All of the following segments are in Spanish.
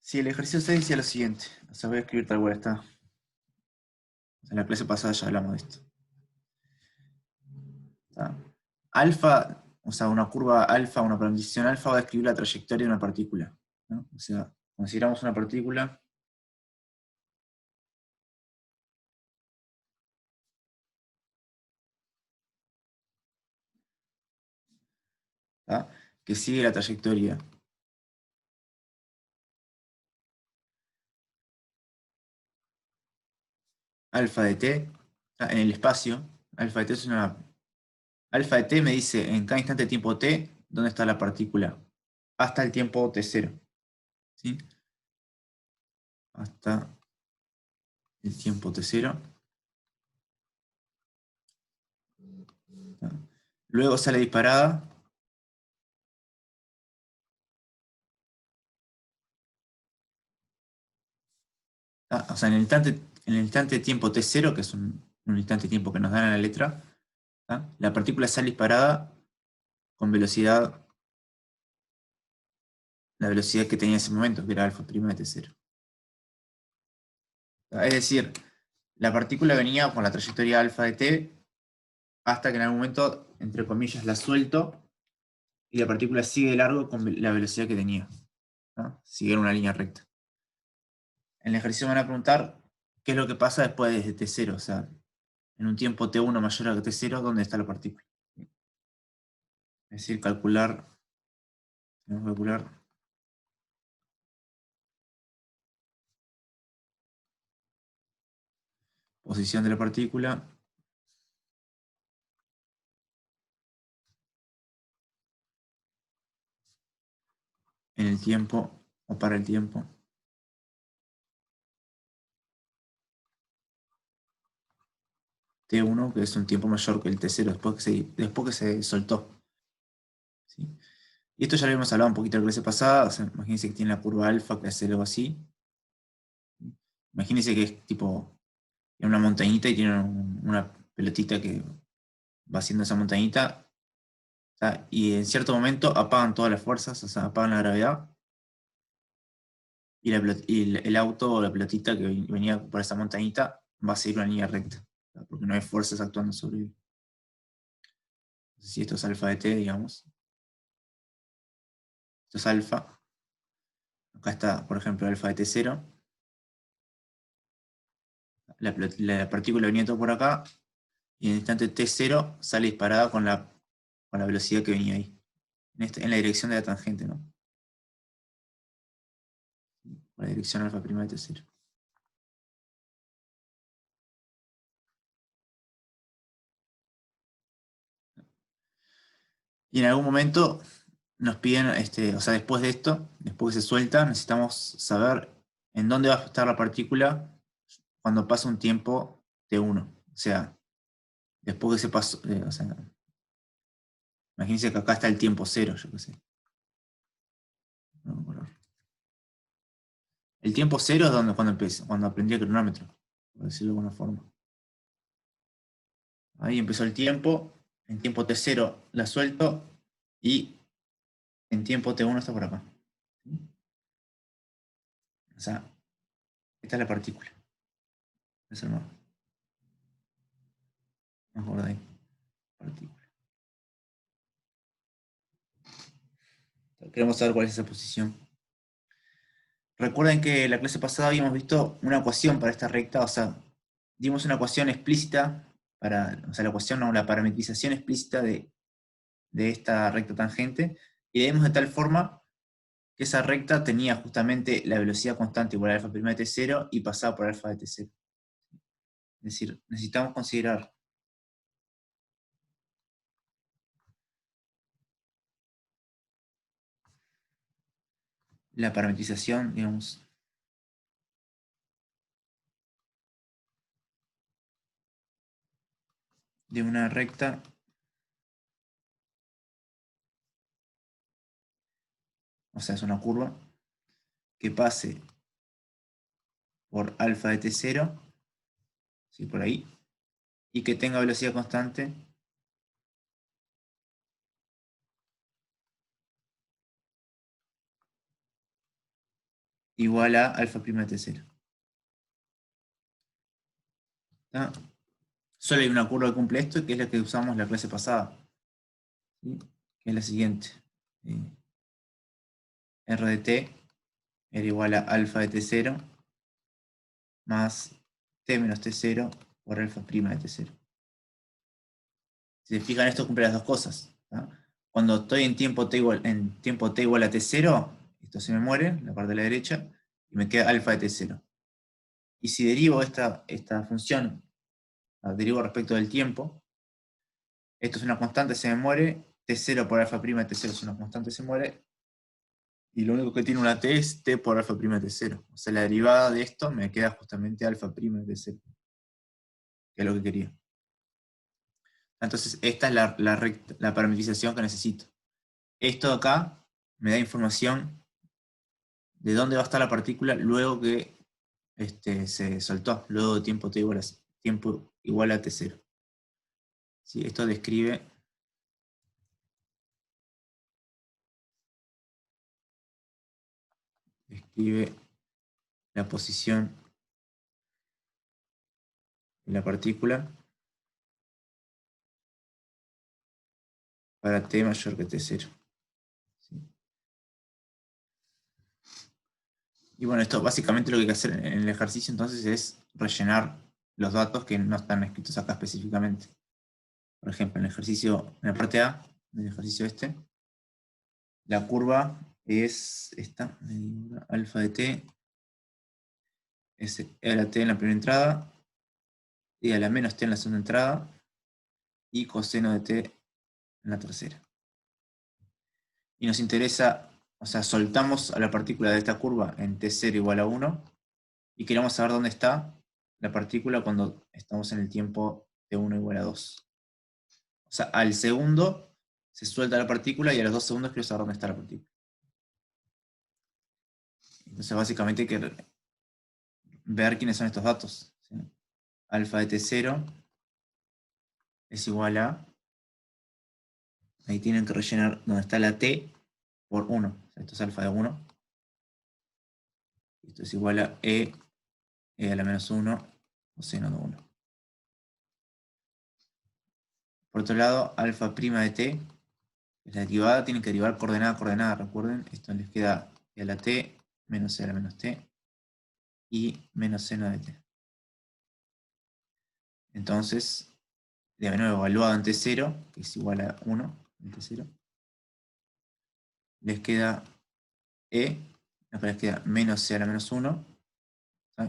Si el ejercicio 6 decía lo siguiente, o sea, voy a escribir tal cual está. En la clase pasada ya hablamos de esto. ¿Está? Alfa, o sea, una curva alfa, una parametrización alfa va a describir la trayectoria de una partícula, ¿no? O sea, consideramos una partícula ¿está? Que sigue la trayectoria alfa de t en el espacio. Alfa de t es una. Alfa de t me dice en cada instante de tiempo t dónde está la partícula hasta el tiempo t0. ¿Sí? Hasta el tiempo t0. ¿Está? Luego sale disparada. O sea, en el instante de tiempo t0, que es un instante de tiempo que nos dan a la letra, la partícula sale disparada con velocidad, la velocidad que tenía en ese momento, que era alfa prima de t0. Es decir, la partícula venía con la trayectoria alfa de t hasta que en algún momento, entre comillas, la suelto y la partícula sigue de largo con la velocidad que tenía. Sigue en una línea recta. En el ejercicio me van a preguntar qué es lo que pasa después de t0, o sea, en un tiempo t1 mayor a t0, ¿dónde está la partícula? Es decir, tenemos que calcular posición de la partícula en el tiempo o para el tiempo t1, que es un tiempo mayor que el t0 después que se soltó. ¿Sí? Y esto ya lo habíamos hablado un poquito en la clase pasada. O sea, imagínense que tiene la curva alfa que hace algo así. Imagínense que es tipo en una montañita y tiene una pelotita que va haciendo esa montañita. Y en cierto momento apagan todas las fuerzas, o sea, apagan la gravedad. Y el auto o la pelotita que venía por esa montañita va a seguir una línea recta, porque no hay fuerzas actuando sobre él. Si esto es alfa de t, digamos, esto es alfa, acá está, por ejemplo, alfa de t0, la partícula venía todo por acá, y en el instante t0 sale disparada con la velocidad que venía ahí, en la dirección de la tangente, ¿no? La dirección alfa prima de t0. Y en algún momento nos piden, o sea, después de esto, después que se suelta, necesitamos saber en dónde va a estar la partícula cuando pasa un tiempo t1. O sea, después que se pasó, o sea, imagínense que acá está el tiempo cero, yo qué sé. El tiempo cero es cuando aprendí el cronómetro, por decirlo de alguna forma. Ahí empezó el tiempo, en tiempo t0 la suelto y en tiempo t1 está por acá. O sea, esta es la partícula. Eso no. Me acuerdo ahí. Partícula. Queremos saber cuál es esa posición. Recuerden que la clase pasada habíamos visto una ecuación para esta recta, o sea, dimos una ecuación explícita, o sea, la ecuación no, la parametrización explícita de esta recta tangente, y le dimos de tal forma que esa recta tenía justamente la velocidad constante igual a alfa prima de t0 y pasaba por alfa de t0. Es decir, necesitamos considerar la parametrización, digamos, de una recta o sea, es una curva que pase por alfa de t0, ¿sí? Por ahí, y que tenga velocidad constante igual a alfa prima de T0. ¿Está? Solo hay una curva que cumple esto, que es la que usamos la clase pasada, ¿sí? Que es la siguiente. R de t era igual a alfa de T0 más t menos T0 por alfa prima de T0. Si se fijan, esto cumple las dos cosas. ¿Tá? Cuando estoy en tiempo t igual a T0, esto se me muere, la parte de la derecha, y me queda alfa de T0. Y si derivo esta función, la derivo respecto del tiempo, esto es una constante, se me muere, T0 por alfa prima de T0 es una constante, se muere, y lo único que tiene una t es t por alfa prima de T0. O sea, la derivada de esto me queda justamente alfa prima de T0, que es lo que quería. Entonces, esta es la parametrización que necesito. Esto de acá me da información de dónde va a estar la partícula luego que se soltó, luego de tiempo t igual a T0. ¿Sí? Esto describe la posición de la partícula para t mayor que T0. ¿Sí? Y bueno, esto básicamente lo que hay que hacer en el ejercicio entonces es rellenar los datos que no están escritos acá específicamente. Por ejemplo, en el ejercicio, en la parte A, en el ejercicio la curva es esta, alfa de t, es a la t en la primera entrada, y a la menos t en la segunda entrada, y coseno de t en la tercera. Y nos interesa, o sea, soltamos a la partícula de esta curva en t0 igual a 1, y queremos saber dónde está la partícula cuando estamos en el tiempo t1 igual a 2. O sea, al segundo se suelta la partícula y a los 2 segundos quiero saber dónde está la partícula. Entonces básicamente hay que ver quiénes son estos datos. ¿Sí? Alfa de T0 es igual a, ahí tienen que rellenar donde está la T por 1. O sea, esto es alfa de 1. Esto es igual a E a la menos 1 coseno de 1. Por otro lado, alfa prima de T, es la derivada, tienen que derivar coordenada a coordenada, recuerden. Esto les queda E a la T menos E a la menos T y menos seno de T. Entonces, de nuevo, evaluado en T0, que es igual a 1 en T0, les queda E, acá les queda menos C a la menos 1,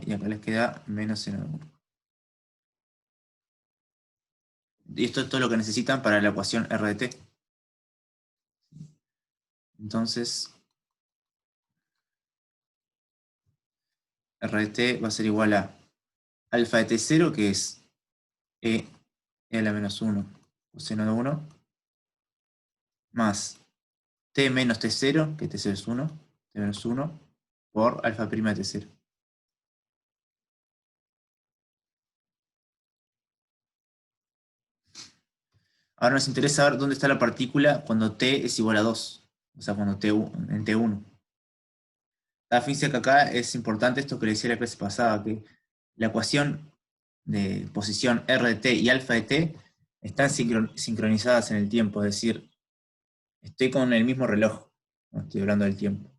y acá les queda menos C a la 1. Y esto es todo lo que necesitan para la ecuación R de T. Entonces, R de T va a ser igual a alfa de T0, que es E a la menos 1 coseno de 1, más T menos T0, que T0 es 1, T menos 1, por alfa prima de T0. Ahora nos interesa ver dónde está la partícula cuando t es igual a 2, o sea, cuando en t1. Fíjense que acá es importante esto que le decía la clase pasada, que la ecuación de posición r de t y alfa de t están sincronizadas en el tiempo, es decir, estoy con el mismo reloj, no estoy hablando del tiempo.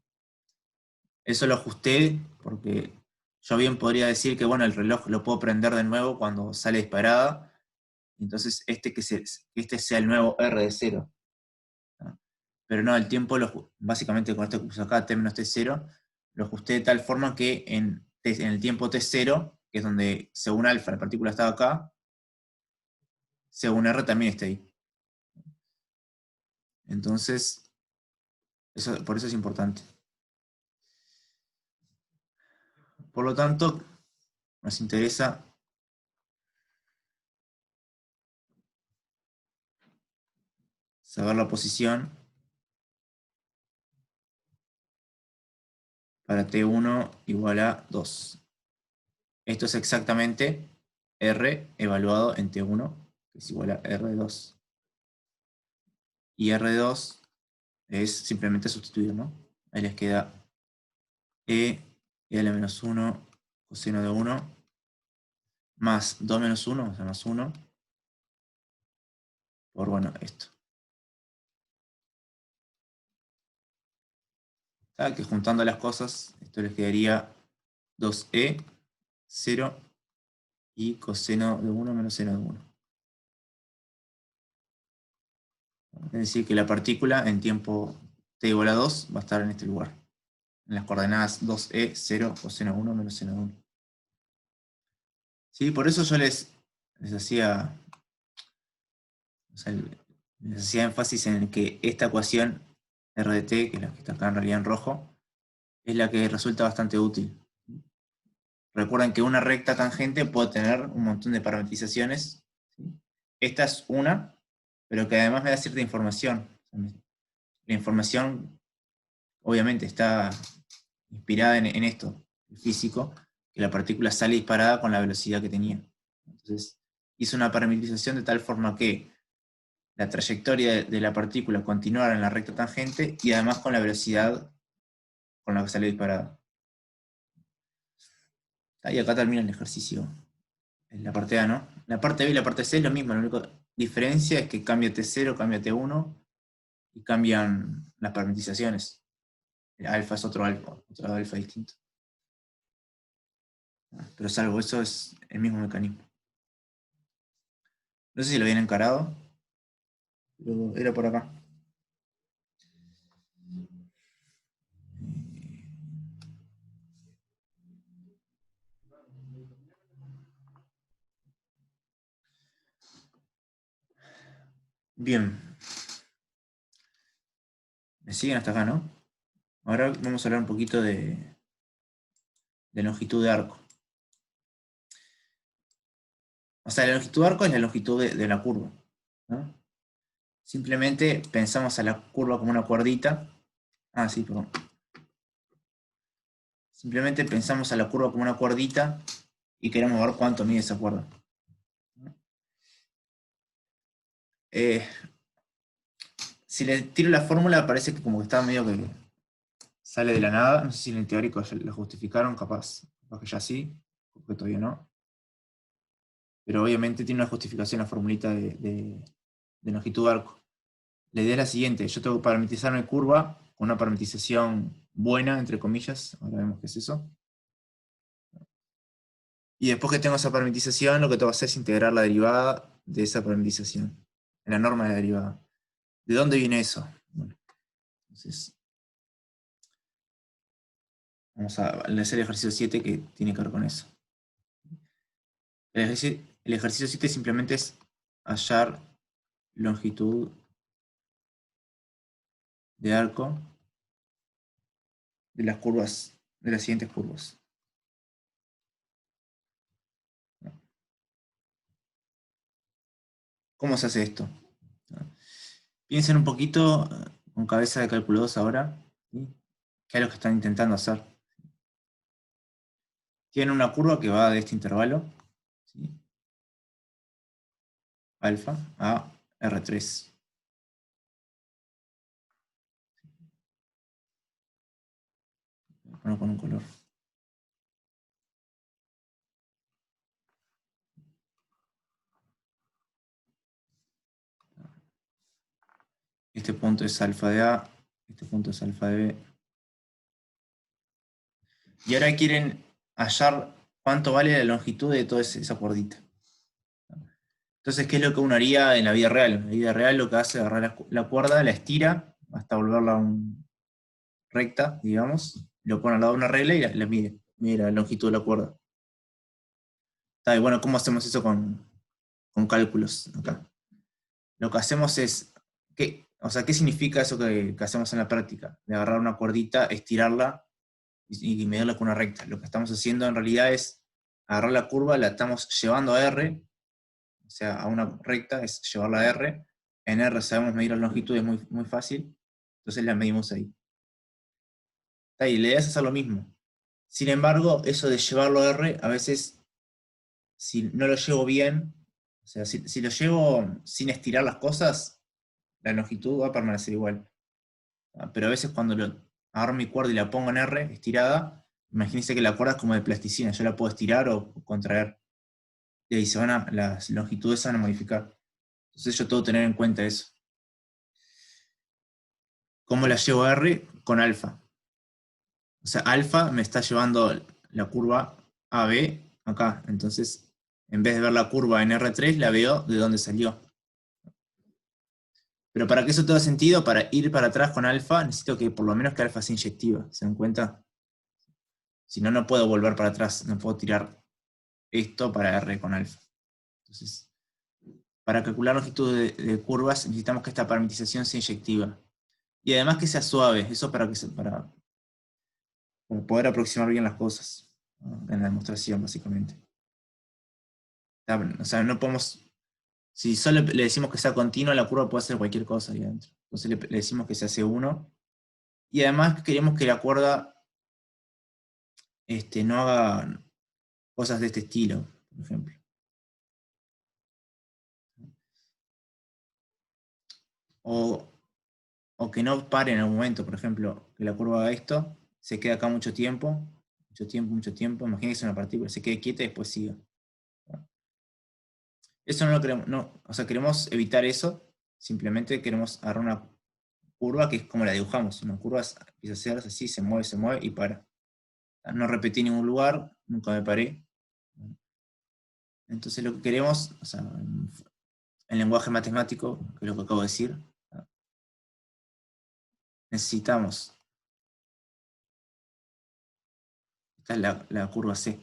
Eso lo ajusté porque yo bien podría decir que bueno, el reloj lo puedo prender de nuevo cuando sale disparada, entonces este sea el nuevo r de 0. ¿No? Pero no, el tiempo, básicamente con esto que puse acá, t menos t0, lo ajusté de tal forma que en el tiempo t0, que es donde según alfa la partícula estaba acá, según r también está ahí. Entonces, por eso es importante. Por lo tanto, nos interesa saber la posición para t1 igual a 2. Esto es exactamente r evaluado en t1, que es igual a r de 2. Y r de 2 es simplemente sustituir, ¿no? Ahí les queda E L menos 1, coseno de 1, más 2 menos 1, o sea, más 1, por, bueno, esto. Que juntando las cosas, esto les quedaría 2e, 0, y coseno de 1 menos seno de 1. Es decir, que la partícula en tiempo t igual a 2 va a estar en este lugar, en las coordenadas 2e, 0, coseno de 1 menos seno de 1. ¿Sí? Por eso yo les hacía, o sea, les hacía énfasis en que esta ecuación R de t, que es la que está acá en realidad en rojo, es la que resulta bastante útil. Recuerden que una recta tangente puede tener un montón de parametrizaciones. ¿Sí? Esta es una, pero que además me da cierta información. La información, obviamente, está inspirada en esto, el físico, que la partícula sale disparada con la velocidad que tenía. Entonces, hizo una parametrización de tal forma que la trayectoria de la partícula continuara en la recta tangente y además con la velocidad con la que salió disparada. Y acá termina el ejercicio. En la parte A, ¿no? La parte B y la parte C es lo mismo, la única diferencia es que cambia T0, cambia T1 y cambian las parametrizaciones. El alfa es otro alfa distinto. Pero salvo eso es el mismo mecanismo. No sé si lo habían encarado, pero era por acá. Bien. Me siguen hasta acá, ¿no? Ahora vamos a hablar un poquito de longitud de arco. O sea, la longitud de arco es la longitud de la curva, ¿no? Simplemente pensamos a la curva como una cuerdita. Ah, sí, perdón. Simplemente pensamos a la curva como una cuerdita y queremos ver cuánto mide esa cuerda. Si le tiro la fórmula parece que como que está medio que sale de la nada. No sé si en el teórico ya la justificaron, capaz que ya sí, porque todavía no. Pero obviamente tiene una justificación la formulita de longitud de arco. La idea es la siguiente: yo tengo que parametrizar mi curva con una parametrización buena, entre comillas. Ahora vemos qué es eso. Y después que tengo esa parametrización, lo que tengo que hacer es integrar la derivada de esa parametrización, en la norma de la derivada. ¿De dónde viene eso? Bueno, entonces, vamos a hacer el ejercicio 7 que tiene que ver con eso. El ejercicio 7 simplemente es hallar longitud de arco de las curvas, de las siguientes curvas. ¿Cómo se hace esto? Piensen un poquito con cabeza de cálculo 2 ahora, ¿sí? ¿Qué es lo que están intentando hacer? Tienen una curva que va de este intervalo, ¿sí? Alfa a R3. Voy a poner con un color. Este punto es alfa de A, este punto es alfa de B. Y ahora quieren hallar cuánto vale la longitud de toda esa cuerdita. Entonces, ¿qué es lo que uno haría en la vida real? En la vida real lo que hace es agarrar la cuerda, la estira hasta volverla recta, digamos, lo pone al lado de una regla y la mide la longitud de la cuerda. Y bueno, ¿cómo hacemos eso con cálculos acá? Lo que hacemos es, ¿qué significa eso que hacemos en la práctica? De agarrar una cuerdita, estirarla y medirla con una recta. Lo que estamos haciendo en realidad es agarrar la curva, la estamos llevando a R, o sea, a una recta es llevarla a R. En R sabemos medir la longitud, es muy, muy fácil, entonces la medimos ahí. Y la idea es hacer lo mismo. Sin embargo, eso de llevarlo a R, a veces, si no lo llevo bien, o sea, si lo llevo sin estirar las cosas, la longitud va a permanecer igual. Pero a veces cuando agarro mi cuerda y la pongo en R, estirada, Imagínense que la cuerda es como de plasticina, yo la puedo estirar o contraer. Y ahí las longitudes se van a modificar. Entonces yo tengo que tener en cuenta eso. ¿Cómo la llevo a R? Con alfa. O sea, alfa me está llevando la curva AB acá. Entonces, en vez de ver la curva en R3, la veo de dónde salió. Pero para que eso tenga sentido, para ir para atrás con alfa, necesito que por lo menos que alfa sea inyectiva. ¿Se dan cuenta? Si no, no puedo volver para atrás. No puedo tirar esto para R con alfa. Entonces, para calcular longitud de curvas, necesitamos que esta parametrización sea inyectiva. Y además que sea suave. Eso para poder aproximar bien las cosas, ¿no? En la demostración, básicamente. O sea, no podemos... Si solo le decimos que sea continua, la curva puede hacer cualquier cosa ahí adentro. Entonces le decimos que sea C1. Y además queremos que la cuerda no haga cosas de este estilo, por ejemplo. O que no pare en algún momento, por ejemplo, que la curva haga esto, se queda acá mucho tiempo, mucho tiempo. Imagínense una partícula, se quede quieta y después siga. Eso no lo queremos, no, o sea, queremos evitar eso, simplemente queremos agarrar una curva que es como la dibujamos, una curva empieza a hacerse así, se mueve y para. No repetí ningún lugar, nunca me paré. Entonces lo que queremos, o sea, en lenguaje matemático, que es lo que acabo de decir, necesitamos, esta es la curva C,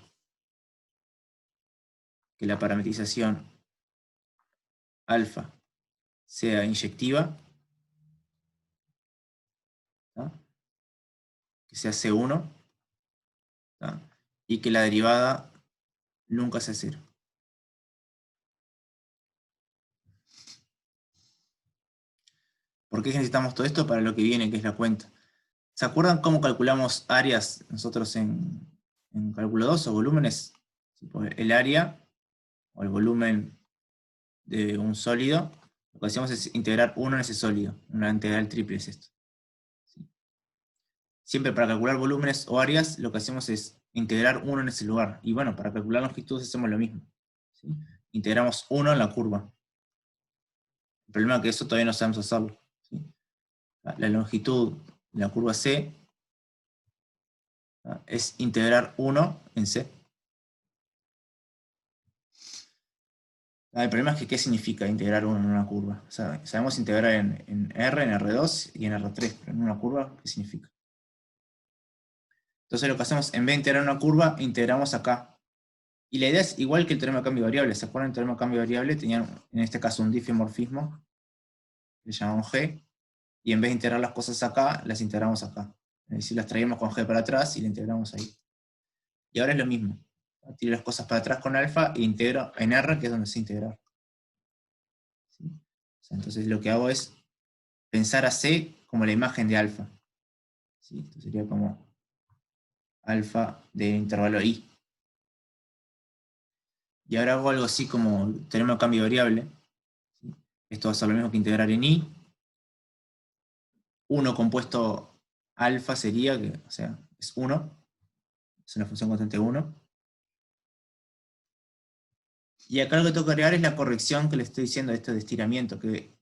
que la parametrización alfa sea inyectiva, ¿tá? Que sea C1, ¿tá? Y que la derivada nunca sea cero. ¿Por qué necesitamos todo esto? Para lo que viene, que es la cuenta. ¿Se acuerdan cómo calculamos áreas nosotros en cálculo 2 o volúmenes? El área o el volumen de un sólido, lo que hacemos es integrar uno en ese sólido. Una integral triple es esto. ¿Sí? Siempre para calcular volúmenes o áreas, lo que hacemos es integrar uno en ese lugar. Y bueno, para calcular longitudes hacemos lo mismo. ¿Sí? Integramos uno en la curva. El problema es que eso todavía no sabemos hacerlo. ¿Sí? La longitud de la curva C es integrar 1 en C. El problema es que ¿qué significa integrar 1 en una curva? O sea, sabemos integrar en R, en R2 y en R3, pero en una curva, ¿qué significa? Entonces lo que hacemos, en vez de integrar una curva, integramos acá. Y la idea es igual que el teorema de cambio de variable. ¿Se acuerdan? El teorema de cambio de variable tenía, en este caso, un diffeomorfismo, le llamamos G, y en vez de integrar las cosas acá, las integramos acá. Es decir, las traíamos con G para atrás y la integramos ahí. Y ahora es lo mismo. Tiro las cosas para atrás con alfa e integro en R, que es donde se integrar. ¿Sí? O sea, entonces lo que hago es pensar a C como la imagen de alfa. ¿Sí? Esto sería como alfa de intervalo I. Y ahora hago algo así como teorema de cambio de variable. ¿Sí? Esto va a ser lo mismo que integrar en I. 1 compuesto alfa sería, que, o sea, es 1. Es una función constante 1. Y acá lo que tengo que agregar es la corrección que le estoy diciendo de esto de estiramiento, que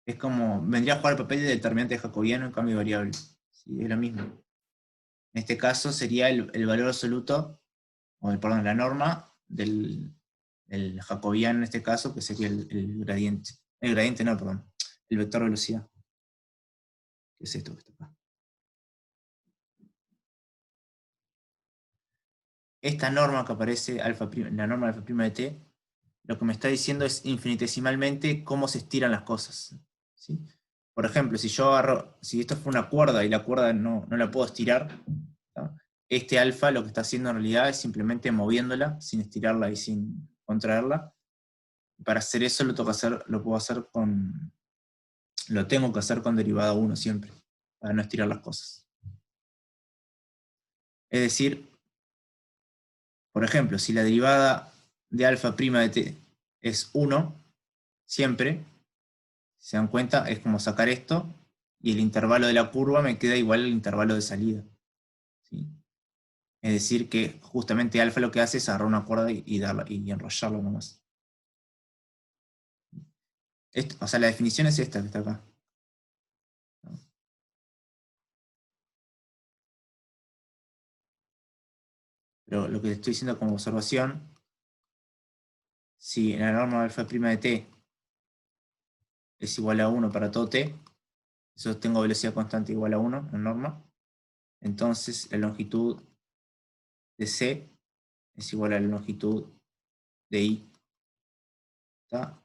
es como, vendría a jugar el papel de determinante jacobiano en cambio de variable. ¿Sí? Es lo mismo. En este caso sería el valor absoluto, perdón, la norma del jacobiano en este caso, que sería el gradiente. El gradiente no, perdón. El vector velocidad. ¿Qué es esto que está acá? Esta norma que aparece, la norma alfa prima de t, lo que me está diciendo es infinitesimalmente cómo se estiran las cosas. ¿Sí? Por ejemplo, si yo agarro, si esto fue una cuerda y la cuerda no la puedo estirar, ¿no? Este alfa lo que está haciendo en realidad es simplemente moviéndola, sin estirarla y sin contraerla. Para hacer eso lo tengo que hacer con derivada 1 siempre, para no estirar las cosas. Es decir, por ejemplo, si la derivada de alfa prima de t es 1, siempre, si se dan cuenta, es como sacar esto, y el intervalo de la curva me queda igual al intervalo de salida. ¿Sí? Es decir, que justamente alfa lo que hace es agarrar una cuerda y enrollarlo nomás. O sea, la definición es esta que está acá. Pero lo que le estoy diciendo como observación, si en la norma alfa' de t es igual a 1 para todo t, eso tengo velocidad constante igual a 1 en norma, entonces la longitud de c es igual a la longitud de i, ¿tá?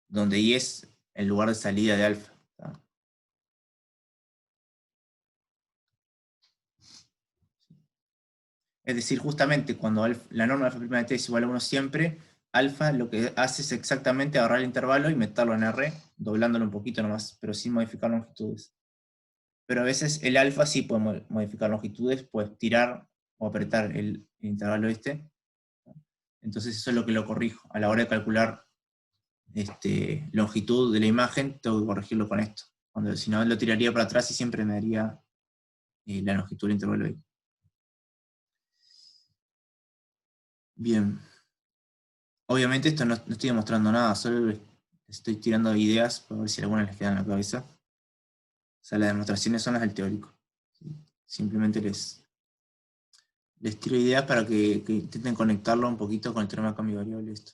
Donde i es el lugar de salida de alfa. ¿Tá? Es decir, justamente cuando la norma alfa' de t es igual a 1 siempre, alfa lo que hace es exactamente agarrar el intervalo y meterlo en R, doblándolo un poquito nomás, pero sin modificar longitudes. Pero a veces el alfa sí puede modificar longitudes, puedes tirar o apretar el intervalo este. Entonces eso es lo que lo corrijo. A la hora de calcular longitud de la imagen, tengo que corregirlo con esto. Si no, lo tiraría para atrás y siempre me daría la longitud del intervalo ahí. Bien. Obviamente esto no estoy demostrando nada, solo estoy tirando ideas para ver si algunas les quedan en la cabeza. O sea, las demostraciones son las del teórico. ¿Sí? Simplemente les tiro ideas para que intenten conectarlo un poquito con el teorema de cambio de variable. Esto.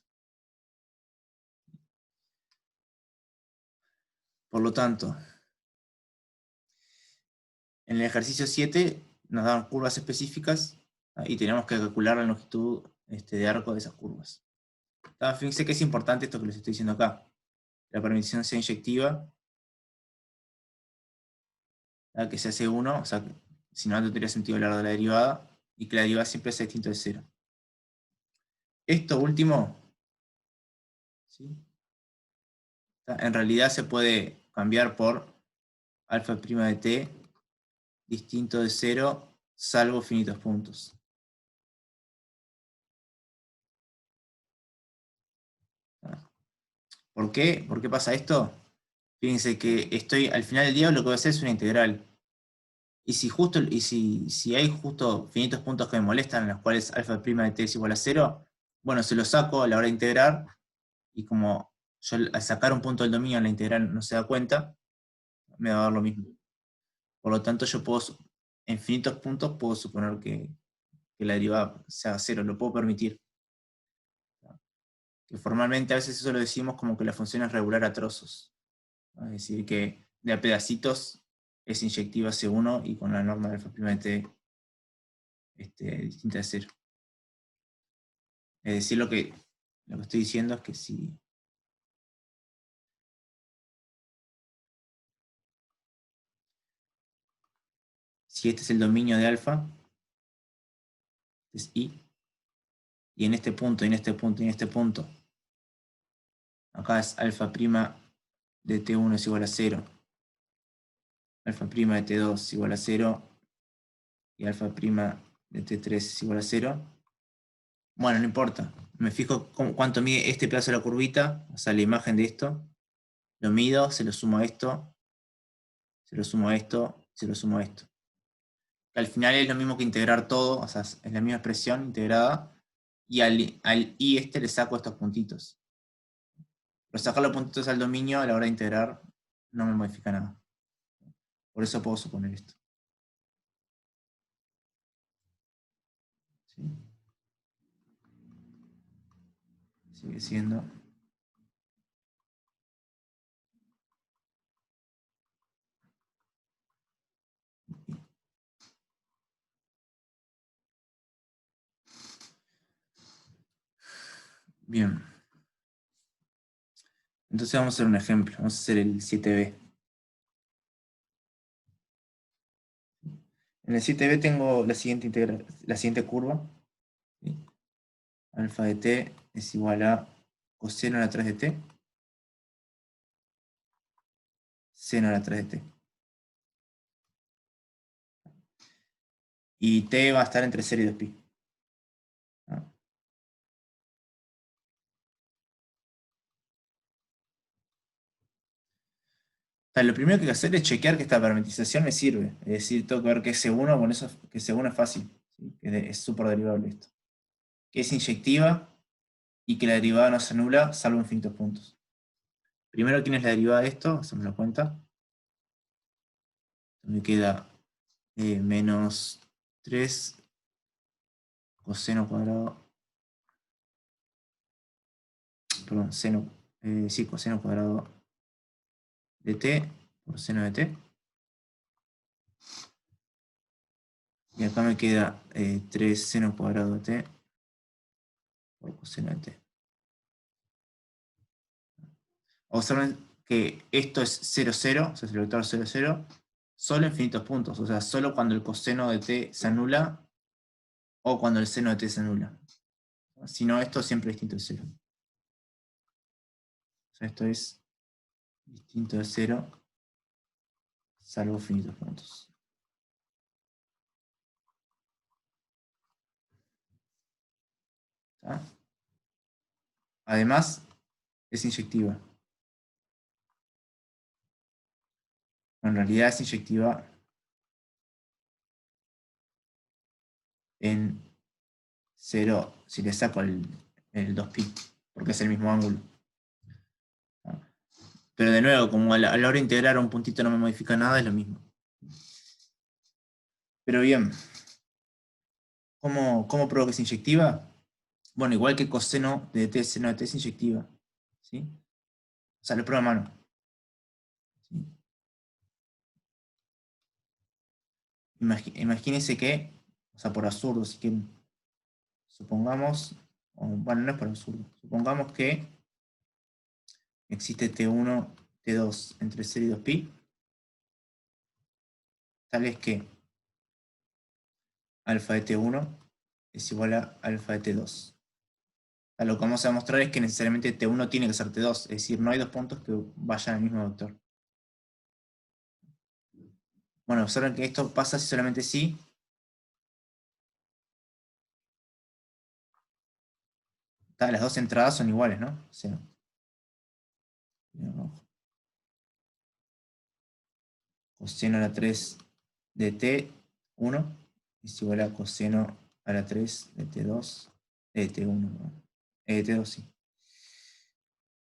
Por lo tanto, en el ejercicio 7 nos dan curvas específicas y tenemos que calcular la longitud de arco de esas curvas. Fíjense que es importante esto que les estoy diciendo acá. La permisión sea inyectiva, que se hace 1, o sea, si no, no tendría sentido hablar de la derivada, y que la derivada siempre sea distinto de 0. Esto último, ¿sí? En realidad se puede cambiar por alfa' de t distinto de 0, salvo finitos puntos. ¿Por qué? ¿Por qué pasa esto? Fíjense que al final del día lo que voy a hacer es una integral. Y si hay justo finitos puntos que me molestan, en los cuales alfa' de t es igual a 0, bueno, se lo saco a la hora de integrar, y como yo al sacar un punto del dominio en la integral no se da cuenta, me va a dar lo mismo. Por lo tanto, yo puedo, en finitos puntos, puedo suponer que la derivada sea 0, lo puedo permitir. Que formalmente a veces eso lo decimos como que la función es regular a trozos. Es decir, que de a pedacitos es inyectiva C1 y con la norma de alfa' de t distinta de 0. Es decir, lo que estoy diciendo es que si este es el dominio de alfa, es I, y en este punto, y en este punto, y en este punto, acá es alfa' de T1 es igual a 0, alfa' de T2 es igual a 0, y alfa' de T3 es igual a 0. Bueno, no importa. Me fijo cuánto mide este pedazo de la curvita, o sea, la imagen de esto. Lo mido, se lo sumo a esto, se lo sumo a esto, se lo sumo a esto. Al final es lo mismo que integrar todo, o sea, es la misma expresión integrada, y al i le saco estos puntitos. Pero sacar los puntitos al dominio a la hora de integrar no me modifica nada. Por eso puedo suponer esto. ¿Sí? Sigue siendo. Bien. Entonces vamos a hacer un ejemplo. Vamos a hacer el 7b. En el 7b tengo la siguiente curva. ¿Sí? Alfa de t es igual a coseno a la 3 de t, seno a la 3 de t. Y t va a estar entre 0 y 2pi. O sea, lo primero que hay que hacer es chequear que esta parametrización me sirve. Es decir, tengo que ver que S1, con eso que S1 es fácil. ¿sí? Que es súper derivable esto. Que es inyectiva y que la derivada no se anula salvo infinitos puntos. Primero, ¿quién es la derivada de esto? Hacemos la cuenta. Me queda menos 3 coseno cuadrado, perdón, coseno cuadrado de t por seno de t. Y acá me queda 3 seno cuadrado de t por coseno de t. Observen que esto es 0, 0, o sea, es el vector 0, 0, solo infinitos puntos, o sea, solo cuando el coseno de t se anula o cuando el seno de t se anula. Si no, esto siempre es distinto de 0. O sea, esto es distinto de 0, salvo infinitos puntos. ¿Está? Además, es inyectiva. En realidad es inyectiva en 0 si le saco el 2pi, porque es el mismo ángulo. Pero de nuevo, como a la hora de integrar a un puntito no me modifica nada, es lo mismo. Pero bien, ¿cómo pruebo que es inyectiva? Bueno, igual que coseno de t, seno de t es inyectiva. ¿Sí? O sea, lo pruebo a mano. ¿Sí? Imagínense que, o sea, por absurdo, si quieren, supongamos, bueno, no es por absurdo, supongamos que existe T1, T2 entre 0 y 2pi, tal es que alfa de T1 es igual a alfa de T2. Lo que vamos a demostrar es que necesariamente T1 tiene que ser T2, es decir, no hay dos puntos que vayan al mismo vector. Bueno, observen que esto pasa si solamente si las dos entradas son iguales, ¿no? O sea, coseno a la 3 de T1 es igual a coseno a la 3 de T2, de T1, ¿no? De T2, sí.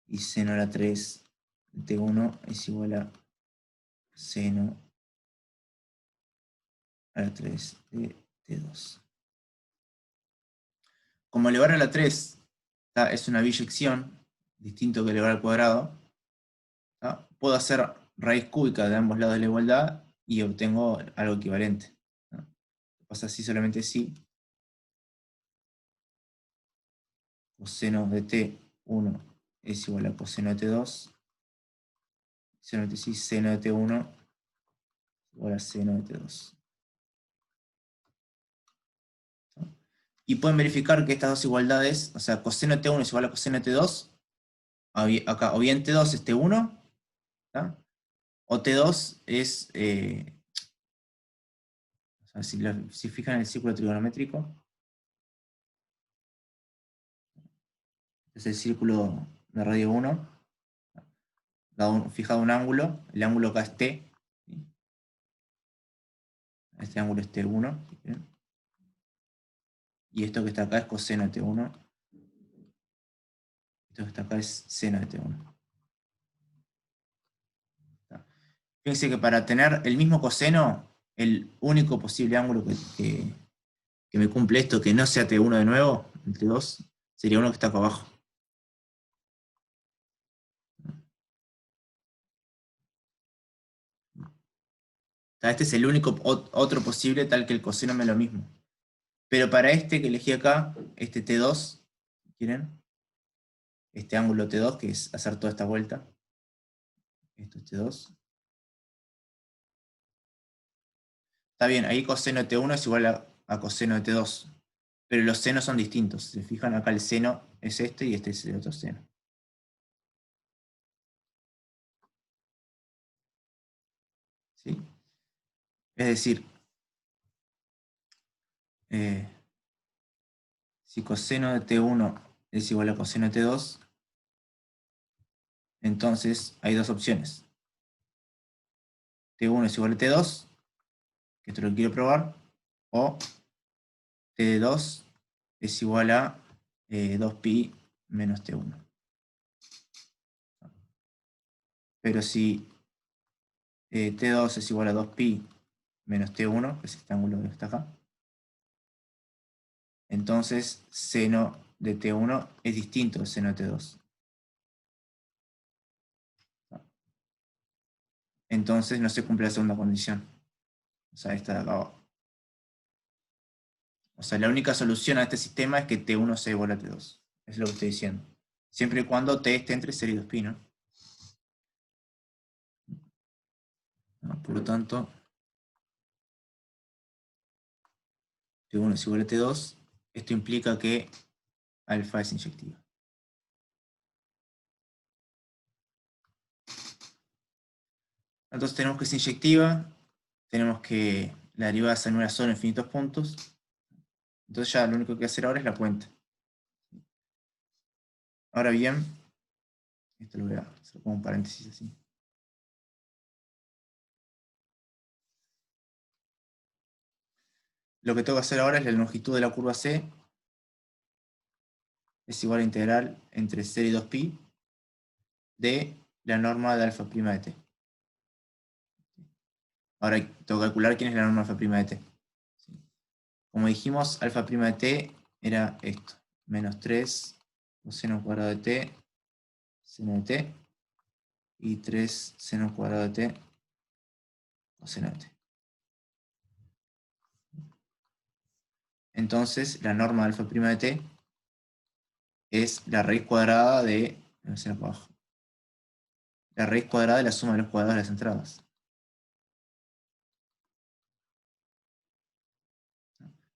Y seno a la 3 de T1 es igual a seno a la 3 de T2. Como elevar a la 3 es una biyección, distinto que elevar al cuadrado, puedo hacer raíz cúbica de ambos lados de la igualdad y obtengo algo equivalente. Pasa así solamente si coseno de T1 es igual a coseno de T2, solamente si seno de T1 es igual a seno de T2. Y pueden verificar que estas dos igualdades, o sea, coseno de T1 es igual a coseno de T2, acá, o bien T2 es T1, ¿tá? O T2 es, o sea, si fijan en el círculo trigonométrico, es el círculo de radio 1, fijado un ángulo, el ángulo acá es T, ¿sí? Este ángulo es T1, ¿sí? Y esto que está acá es coseno de T1, esto que está acá es seno de T1. Fíjense que para tener el mismo coseno, el único posible ángulo que me cumple esto, que no sea T1 de nuevo, el T2, sería uno que está acá abajo. Este es el único otro posible, tal que el coseno me lo mismo. Pero para este que elegí acá, este T2, ¿quieren? Este ángulo T2, que es hacer toda esta vuelta. Esto es T2. Está bien, ahí coseno de T1 es igual a coseno de T2. Pero los senos son distintos. Si se fijan, acá el seno es este y este es el otro seno. ¿Sí? Es decir, si coseno de T1 es igual a coseno de T2, entonces hay dos opciones. T1 es igual a T2, que esto lo quiero probar, o T de 2 es igual a 2pi menos T1. Pero si T2 es igual a 2pi menos T1, que es este ángulo que está acá, entonces seno de T1 es distinto de seno de T2. Entonces no se cumple la segunda condición. O sea, esta de acá abajo. O sea, la única solución a este sistema es que T1 sea igual a T2. Es lo que estoy diciendo. Siempre y cuando T esté entre 0 y 2pi, ¿no? Por lo tanto, T1 es igual a T2. Esto implica que alfa es inyectiva. Entonces tenemos que es inyectiva, tenemos que la derivada se anula solo en infinitos puntos. Entonces ya lo único que hay que hacer ahora es la cuenta. Ahora bien, esto lo voy a hacer como un paréntesis así. Lo que tengo que hacer ahora es la longitud de la curva C es igual a integral entre 0 y 2pi de la norma de alfa prima de t. Ahora tengo que calcular quién es la norma alfa prima de t. Como dijimos, alfa prima de t era esto, menos 3 coseno cuadrado de t, seno de t, y 3 seno cuadrado de t, coseno de t. Entonces, la norma de alfa prima de t es la raíz cuadrada de, la raíz cuadrada de la suma de los cuadrados de las entradas.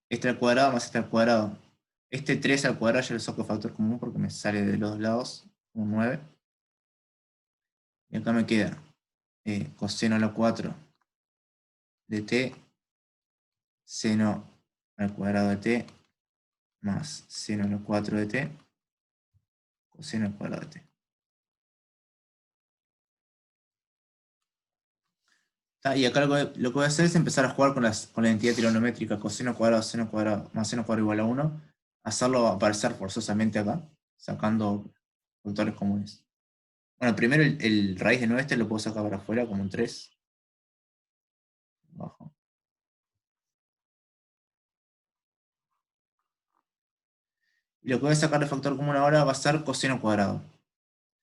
Este al cuadrado más este al cuadrado. Este 3 al cuadrado ya lo saco factor común porque me sale de los dos lados un 9. Y acá me queda coseno a la 4 de t, seno al cuadrado de t, más seno a la 4 de t, coseno al cuadrado de t. Y acá lo que voy a hacer es empezar a jugar con la identidad trigonométrica coseno cuadrado, seno cuadrado, más seno cuadrado igual a 1. Hacerlo aparecer forzosamente acá, sacando factores comunes. Bueno, primero el raíz de 9 este lo puedo sacar para afuera como un 3. Bajo. Y lo que voy a sacar de factor común ahora va a ser coseno cuadrado.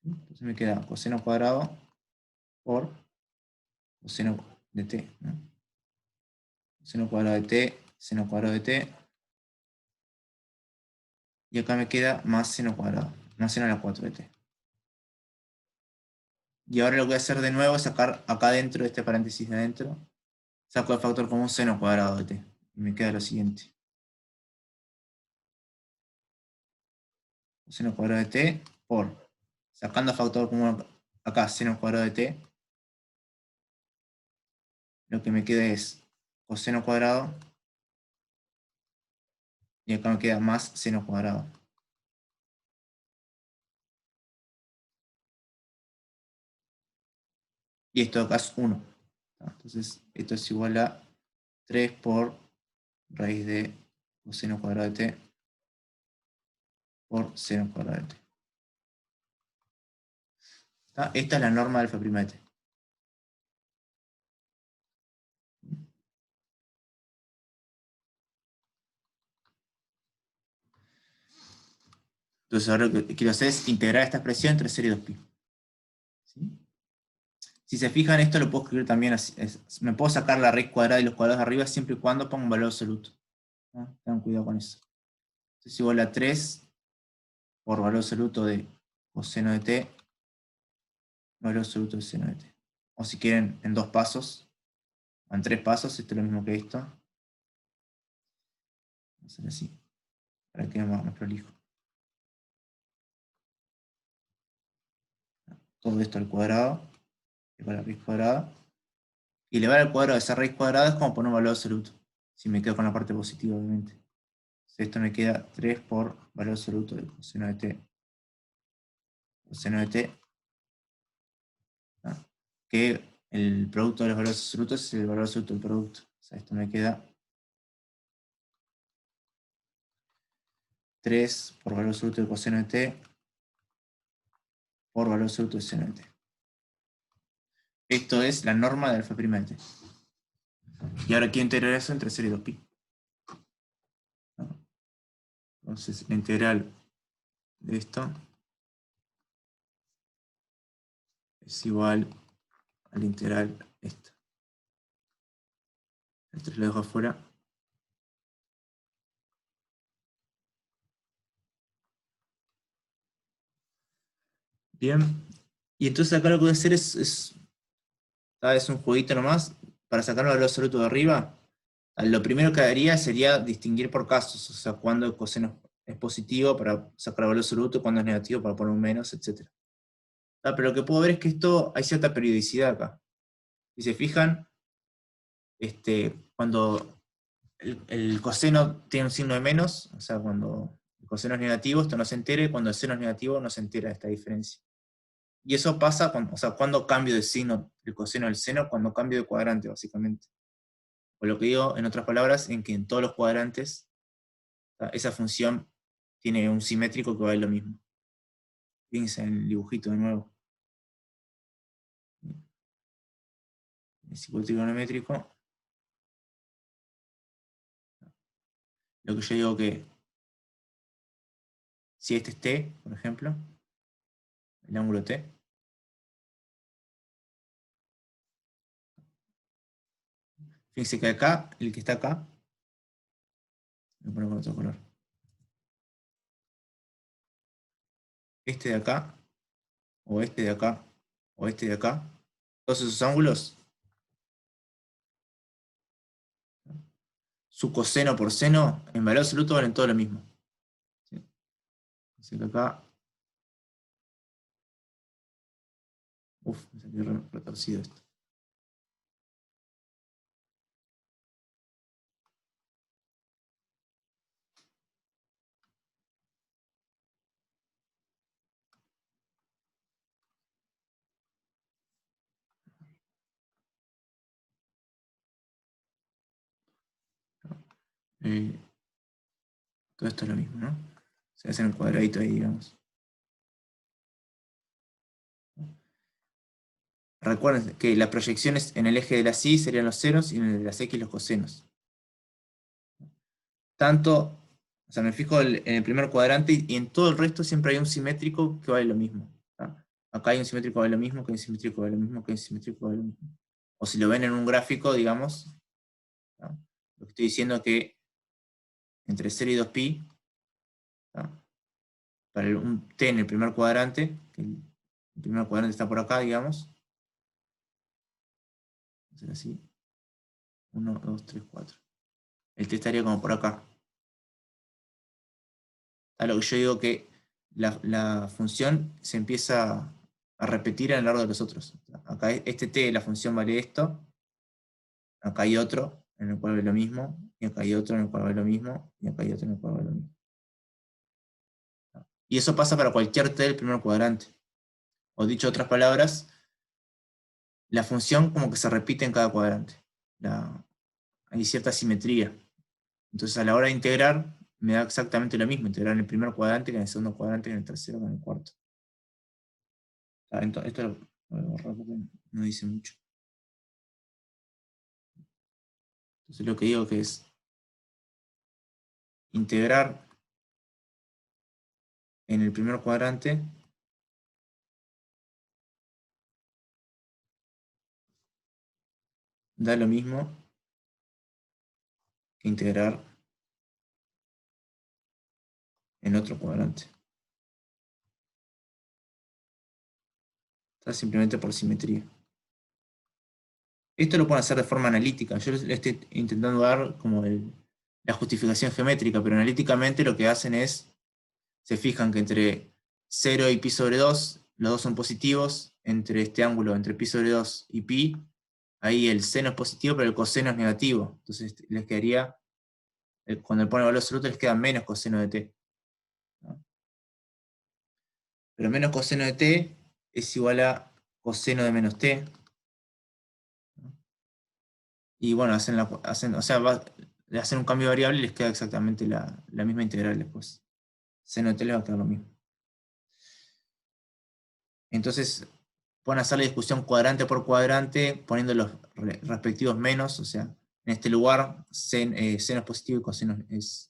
Entonces me queda coseno cuadrado por coseno de t, ¿no? Coseno cuadrado de t, seno cuadrado de t. Y acá me queda más seno cuadrado, más seno a la 4 de t. Y ahora lo que voy a hacer de nuevo es sacar acá dentro de este paréntesis de adentro, saco el factor común seno cuadrado de t. Y me queda lo siguiente. Coseno cuadrado de t por, sacando factor común acá, seno cuadrado de t, lo que me queda es coseno cuadrado, y acá me queda más seno cuadrado. Y esto de acá es 1. Entonces esto es igual a 3 por raíz de coseno cuadrado de t por seno cuadrado de t. Esta es la norma de alfa prima de t. Entonces ahora lo que quiero hacer es integrar esta expresión entre 0 y 2pi. ¿Sí? Si se fijan, esto lo puedo escribir también así. Me puedo sacar la raíz cuadrada y los cuadrados de arriba siempre y cuando ponga un valor absoluto. Tengan cuidado con eso. Entonces igual a 3 por valor absoluto de coseno de t, valor absoluto de seno de t. O si quieren, en 2 pasos, o en 3 pasos, esto es lo mismo que esto. Vamos a hacer así, para que quede más prolijo. Todo esto al cuadrado, igual a la raíz cuadrada. Y elevar al cuadrado de esa raíz cuadrada es como poner un valor absoluto. Si me quedo con la parte positiva, obviamente. Entonces esto me queda 3 por valor absoluto de coseno de t. Coseno de t. ¿No? Que el producto de los valores absolutos es el valor absoluto del producto. O sea, esto me queda 3 por valor absoluto de coseno de t por valor absoluto de seno de t. Esto es la norma de alfa' de t. Y ahora quiero integrar eso entre 0 y 2pi. Entonces, la integral de esto es igual a la integral esta. El 3 lo dejo afuera. Bien. Y entonces acá lo que voy a hacer es un jueguito nomás. Para sacar el valor absoluto de arriba, lo primero que haría sería distinguir por casos. O sea, cuando el coseno es positivo para sacar el valor absoluto, cuando es negativo para poner un menos, etc. Pero lo que puedo ver es que esto hay cierta periodicidad acá. Si se fijan, cuando el coseno tiene un signo de menos, o sea, cuando el coseno es negativo, esto no se entera, y cuando el seno es negativo, no se entera de esta diferencia. Y eso pasa, cuando cambio de signo el coseno del seno, cuando cambio de cuadrante, básicamente. O lo que digo, en otras palabras, en que en todos los cuadrantes, esa función tiene un simétrico que vale lo mismo. Fíjense en el dibujito de nuevo. Es igual trigonométrico. Lo que yo digo que si este es t, por ejemplo, el ángulo t, fíjense que acá, el que está acá, lo pongo con otro color. Este de acá, o este de acá, o este de acá, todos esos ángulos, su coseno por seno, en valor absoluto valen todo lo mismo. ¿Sí? Así que acá, me salió retorcido esto. Todo esto es lo mismo, ¿no? Se hace en un cuadradito ahí, digamos. Recuerden que las proyecciones en el eje de las y serían los ceros y en el de las x los cosenos. Tanto, o sea, me fijo en el primer cuadrante y en todo el resto siempre hay un simétrico que vale lo mismo. ¿Tá? Acá hay un simétrico que vale lo mismo, que hay un simétrico que vale lo mismo, que hay un simétrico que vale lo mismo. O si lo ven en un gráfico, digamos, ¿tá? Lo que estoy diciendo es que entre 0 y 2pi, ¿tá? Para un t en el primer cuadrante, que el primer cuadrante está por acá, digamos, va a ser así, 1, 2, 3, 4. El t estaría como por acá. A lo que yo digo que la función se empieza a repetir a lo largo de los otros. Acá este t, la función vale esto, acá hay otro en el cual vale lo mismo, y acá hay otro en el cual vale lo mismo, y acá hay otro en el cual vale lo mismo. Y eso pasa para cualquier t del primer cuadrante. O dicho otras palabras, la función como que se repite en cada cuadrante. Hay cierta simetría. Entonces a la hora de integrar, me da exactamente lo mismo, integrar en el primer cuadrante que en el segundo cuadrante, que en el tercero que en el cuarto. Esto lo voy a borrar porque no dice mucho. Entonces lo que digo que es integrar en el primer cuadrante da lo mismo que integrar en otro cuadrante. Está simplemente por simetría. Esto lo pueden hacer de forma analítica. Yo les estoy intentando dar como la justificación geométrica, pero analíticamente lo que hacen es, se fijan que entre 0 y pi sobre 2, los dos son positivos, entre este ángulo, entre pi sobre 2 y pi, ahí el seno es positivo, pero el coseno es negativo. Entonces les quedaría, cuando le ponen valor absoluto, les queda menos coseno de t. ¿No? Pero menos coseno de t es igual a coseno de menos t. ¿No? Y bueno, le hacen un cambio de variable y les queda exactamente la misma integral después. seno de t le va a quedar lo mismo. Entonces, pueden hacer la discusión cuadrante por cuadrante, poniendo los respectivos menos, o sea, en este lugar, seno es positivo y coseno es...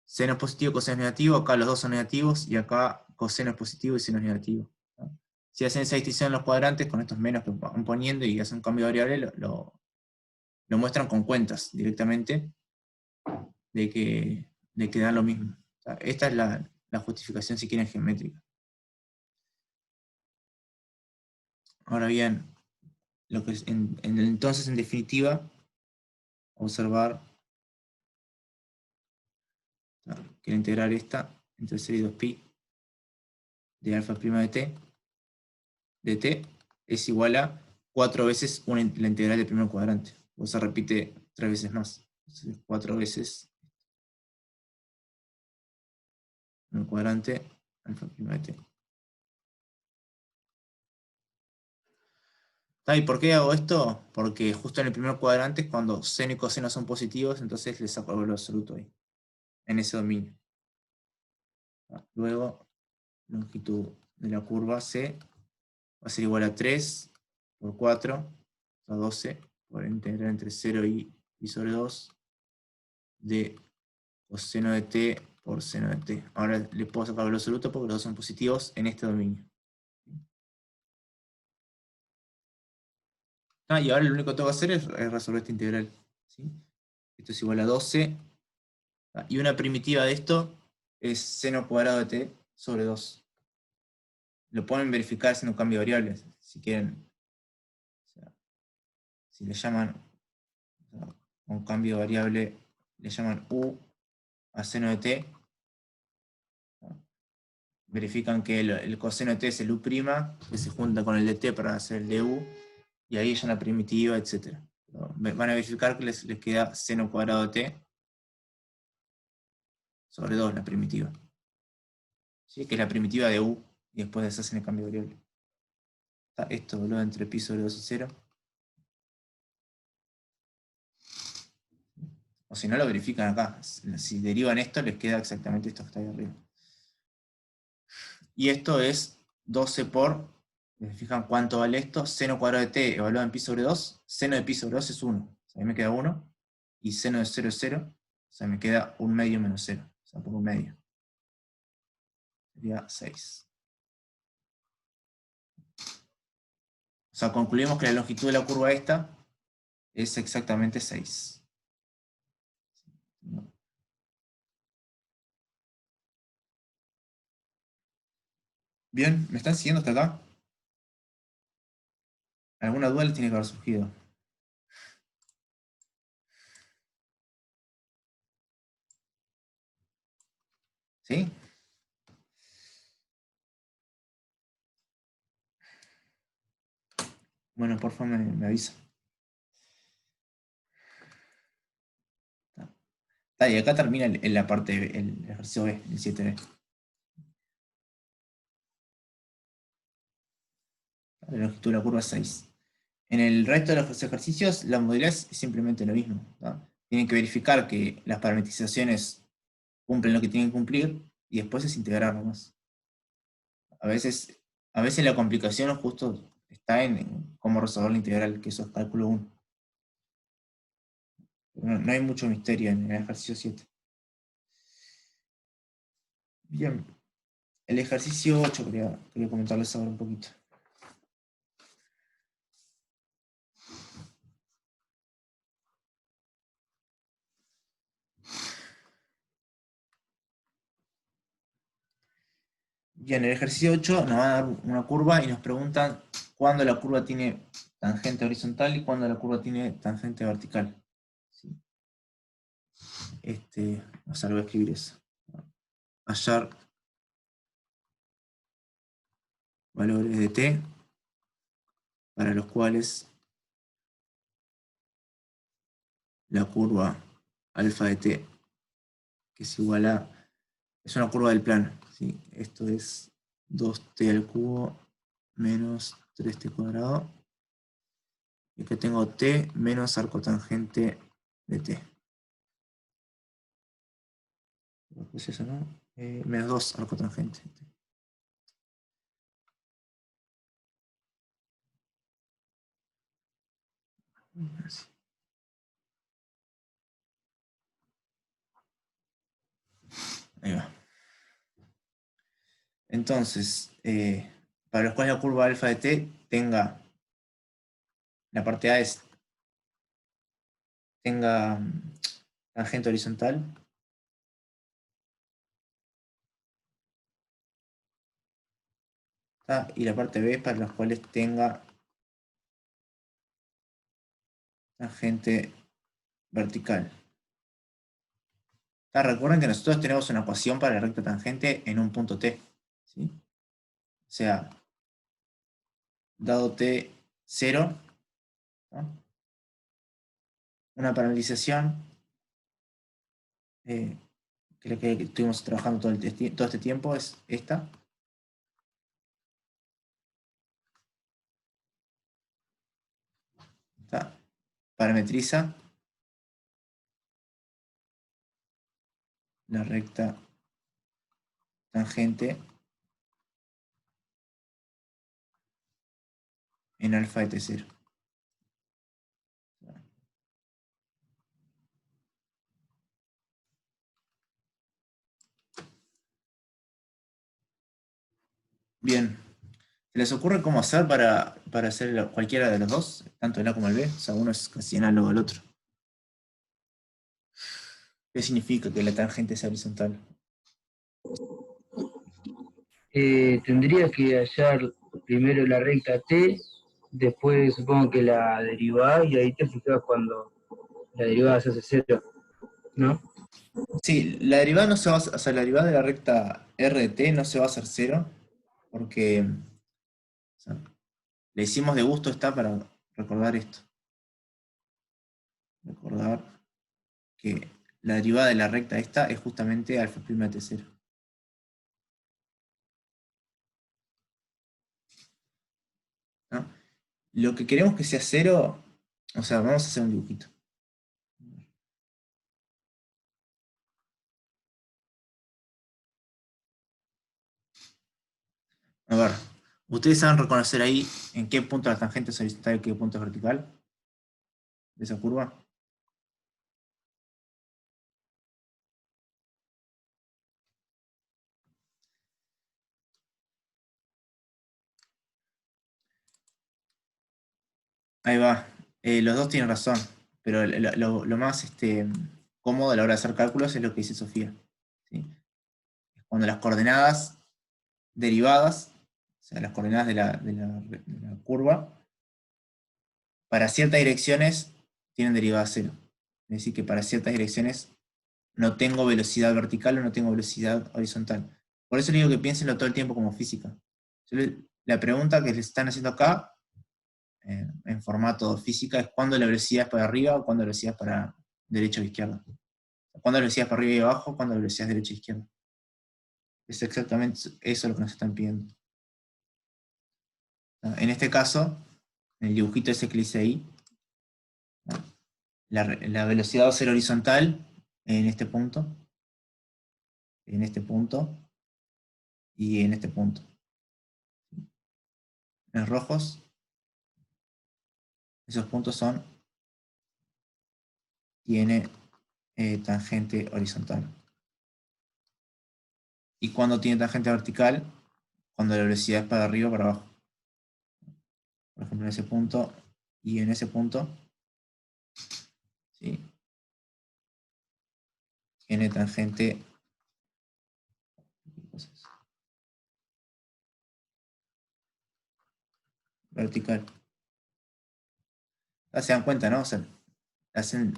Seno es positivo y coseno es negativo, acá los dos son negativos, y acá coseno es positivo y seno es negativo, ¿no? Si hacen esa distinción en los cuadrantes, con estos menos que van poniendo y hacen un cambio de variable, lo muestran con cuentas directamente, de que dan lo mismo. O sea, esta es la justificación, si quieren, geométrica. Ahora bien, lo que es entonces, en definitiva, observar, quiero integrar esta entre 0 y 2pi de alfa prima de t es igual a 4 veces la integral del primer cuadrante. O se repite 3 veces más. Entonces, 4 veces el cuadrante alfa prima de t. ¿Y por qué hago esto? Porque justo en el primer cuadrante es cuando seno y coseno son positivos, entonces le saco el valor absoluto ahí, en ese dominio. Luego, longitud de la curva C va a ser igual a 3 por 4, o sea, 12, por integrar entre 0 y pi sobre 2 de coseno de t por seno de t. Ahora le puedo sacar el valor absoluto porque los dos son positivos en este dominio. Y ahora lo único que tengo que hacer es resolver esta integral, ¿sí? Esto es igual a 12, y una primitiva de esto es seno cuadrado de t sobre 2. Lo pueden verificar haciendo un cambio de variables, si quieren. O sea, si le llaman, o sea, un cambio de variable, le llaman u a seno de t, verifican que el coseno de t es el u', que se junta con el de t para hacer el de u, y ahí ya una primitiva, etc. Van a verificar que les queda seno cuadrado de t sobre 2, la primitiva. ¿Sí? Que es la primitiva de u, y después deshacen el cambio de variable. Esto, boludo, entre pi sobre 2 y 0. O si no, lo verifican acá. Si derivan esto, les queda exactamente esto que está ahí arriba. Y esto es 12 por, ¿se fijan cuánto vale esto? Seno cuadrado de t evaluado en pi sobre 2. Seno de pi sobre 2 es 1. O sea, ahí me queda 1. Y seno de 0 es 0. O sea, me queda 1 medio menos 0. O sea, por 1 medio. Sería 6. O sea, concluimos que la longitud de la curva esta es exactamente 6. Bien, ¿me están siguiendo hasta acá? ¿Alguna duda les tiene que haber surgido? ¿Sí? Bueno, por favor me avisa. Y acá termina la parte, el ejercicio B, el 7B. La longitud de la curva es 6. En el resto de los ejercicios, la modalidad es simplemente lo mismo, ¿no? Tienen que verificar que las parametrizaciones cumplen lo que tienen que cumplir, y después es integrar nomás. A veces la complicación justo está en cómo resolver la integral, que eso es cálculo 1. No hay mucho misterio en el ejercicio 7. Bien, el ejercicio 8 quería comentarles ahora un poquito. Bien, en el ejercicio 8 nos van a dar una curva y nos preguntan cuándo la curva tiene tangente horizontal y cuándo la curva tiene tangente vertical. ¿Sí? O sea, lo voy a escribir eso. Hallar valores de t para los cuales la curva alfa de t, que es igual a, es una curva del plano, ¿sí? Esto es 2t al cubo menos 3t cuadrado, y que tengo t menos arco tangente de t. ¿Es eso, no? menos 2 arco tangente. Así. Ahí va. Entonces, para los cuales la curva alfa de t tenga, la parte A tenga tangente horizontal, ¿tá? Y la parte B para los cuales tenga tangente vertical. ¿Tá? Recuerden que nosotros tenemos una ecuación para la recta tangente en un punto T, ¿sí? O sea, dado T 0, ¿no? Una paralelización que la que estuvimos trabajando todo este tiempo es esta. ¿Tá? Parametriza la recta tangente en alfa de T0. Bien. ¿Se les ocurre cómo hacer para hacer cualquiera de los dos? Tanto el A como el B. O sea, uno es casi análogo al otro. ¿Qué significa que la tangente sea horizontal? Tendría que hallar primero la recta t, después supongo que la derivada, y ahí te fijas cuando la derivada se hace cero, ¿no? Sí, la derivada no se va a, o sea, la derivada de la recta R de t no se va a hacer cero, porque o sea, le hicimos de gusto está para recordar esto. Recordar que la derivada de la recta esta es justamente alfa prima de t0. ¿No? Lo que queremos que sea cero, o sea, vamos a hacer un dibujito. A ver, ¿ustedes saben reconocer ahí en qué punto la tangente es horizontal y qué punto es vertical de esa curva? Ahí va. Los dos tienen razón, pero lo más cómodo a la hora de hacer cálculos es lo que dice Sofía. ¿Sí? Cuando las coordenadas derivadas, o sea, las coordenadas de la curva, para ciertas direcciones tienen derivada cero. Es decir, que para ciertas direcciones no tengo velocidad vertical o no tengo velocidad horizontal. Por eso le digo que piénsenlo todo el tiempo como física. La pregunta que les están haciendo acá, en formato física, es cuándo la velocidad es para arriba o cuándo la velocidad es para derecha o izquierda. Cuándo la velocidad es para arriba y abajo, cuándo la velocidad es derecha e izquierda. Es exactamente eso lo que nos están pidiendo. En este caso, en el dibujito ese que le hice ahí, la velocidad va a ser horizontal en este punto, y en este punto. En rojos, esos puntos tiene tangente horizontal. Y cuando tiene tangente vertical, cuando la velocidad es para arriba o para abajo. Por ejemplo, en ese punto y en ese punto, ¿sí? Tiene tangente vertical. Ya se dan cuenta, ¿no? O sea, hacen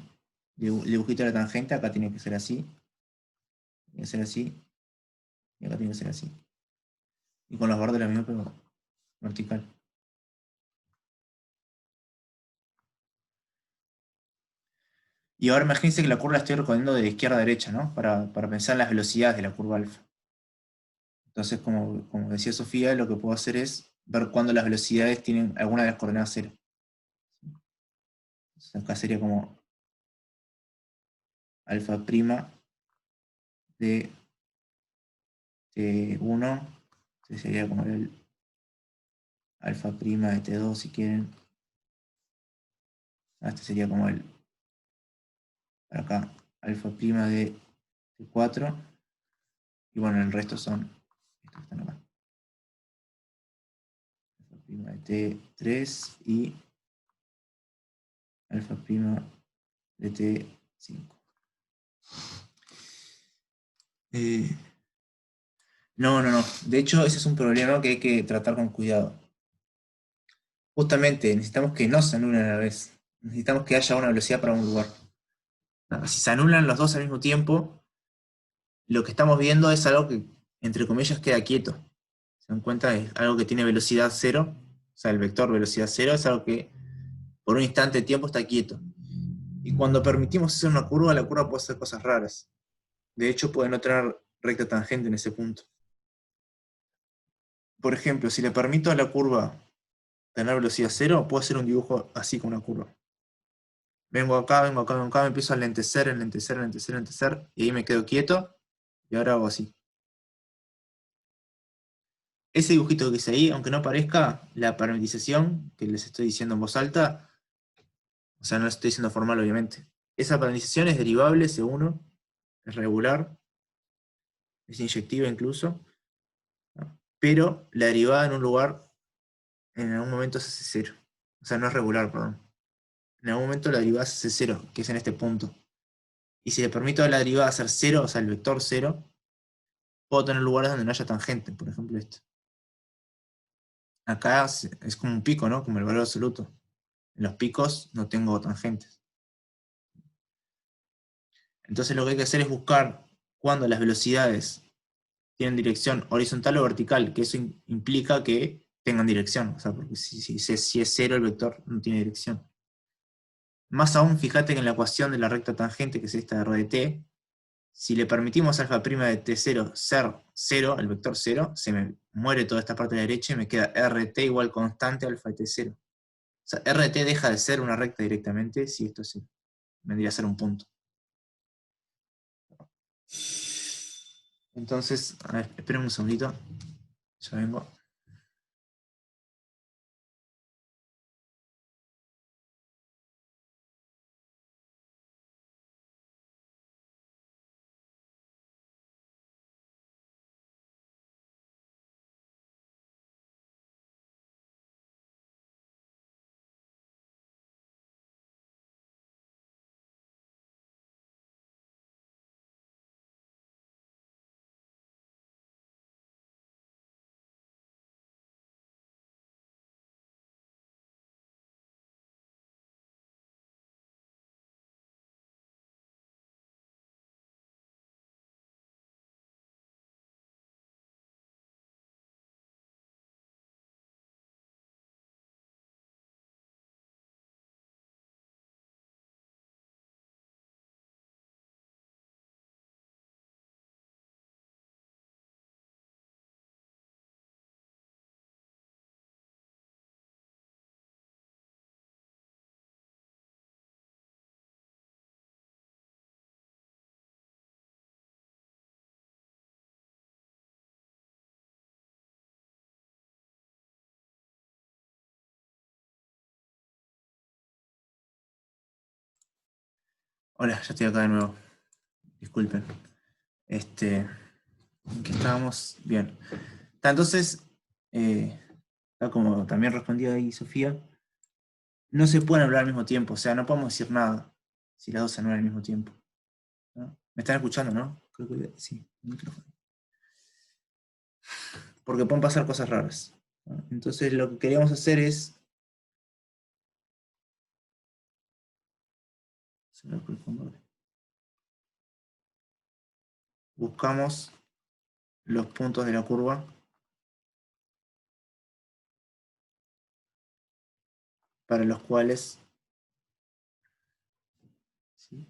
el dibujito de la tangente, acá tiene que ser así, tiene que ser así, y acá tiene que ser así. Y con los bordes lo mismo, pero vertical. Y ahora imagínense que la curva la estoy recorriendo de izquierda a derecha, ¿no? Para pensar en las velocidades de la curva alfa. Entonces, como decía Sofía, lo que puedo hacer es ver cuándo las velocidades tienen alguna de las coordenadas cero. Entonces, acá sería como alfa prima de T1, este sería como el alfa prima de T2 si quieren. Este sería como el, acá, alfa prima de T4. Y bueno, el resto son estos que están acá. Alfa prima de T3 y alfa prima de T5. No. De hecho, ese es un problema que hay que tratar con cuidado. Justamente necesitamos que no se anulen a la vez. Necesitamos que haya una velocidad para un lugar. Si se anulan los dos al mismo tiempo, lo que estamos viendo es algo que, entre comillas, queda quieto. ¿Se dan cuenta? Es algo que tiene velocidad cero. O sea, el vector velocidad cero es algo que por un instante de tiempo está quieto. Y cuando permitimos hacer una curva, la curva puede hacer cosas raras. De hecho, puede no tener recta tangente en ese punto. Por ejemplo, si le permito a la curva tener velocidad cero, puedo hacer un dibujo así con una curva. Vengo acá, me empiezo a enlentecer, y ahí me quedo quieto, y ahora hago así. Ese dibujito que hice ahí, aunque no parezca, la parametrización que les estoy diciendo en voz alta, o sea, no lo estoy diciendo formal obviamente, esa parametrización es derivable, C1, es regular, es inyectiva incluso, ¿no? Pero la derivada en un lugar, en algún momento se hace cero. O sea, no es regular, perdón. En algún momento la derivada se hace cero, que es en este punto. Y si le permito a la derivada hacer cero, o sea, el vector cero, puedo tener lugares donde no haya tangente, por ejemplo este. Acá es como un pico, ¿no? Como el valor absoluto. En los picos no tengo tangentes. Entonces lo que hay que hacer es buscar cuando las velocidades tienen dirección horizontal o vertical, que eso implica que tengan dirección. O sea, porque si es cero el vector no tiene dirección. Más aún, fíjate que en la ecuación de la recta tangente, que es esta de R de t, si le permitimos alfa prima de t0 ser 0, el vector 0, se me muere toda esta parte de la derecha y me queda rt igual constante alfa de t0. O sea, rt deja de ser una recta directamente si esto es 0. Vendría a ser un punto. Entonces, a ver, esperen un segundito. Ya vengo. Hola, ya estoy acá de nuevo. Disculpen. ¿En qué estábamos? Bien. Entonces, como también respondió ahí Sofía, no se pueden hablar al mismo tiempo, o sea, no podemos decir nada si las dos se anulan al mismo tiempo, ¿no? ¿Me están escuchando, no? Creo que sí, el micrófono. Porque pueden pasar cosas raras, ¿no? Entonces lo que queríamos hacer es... Buscamos los puntos de la curva para los cuales, ¿sí?,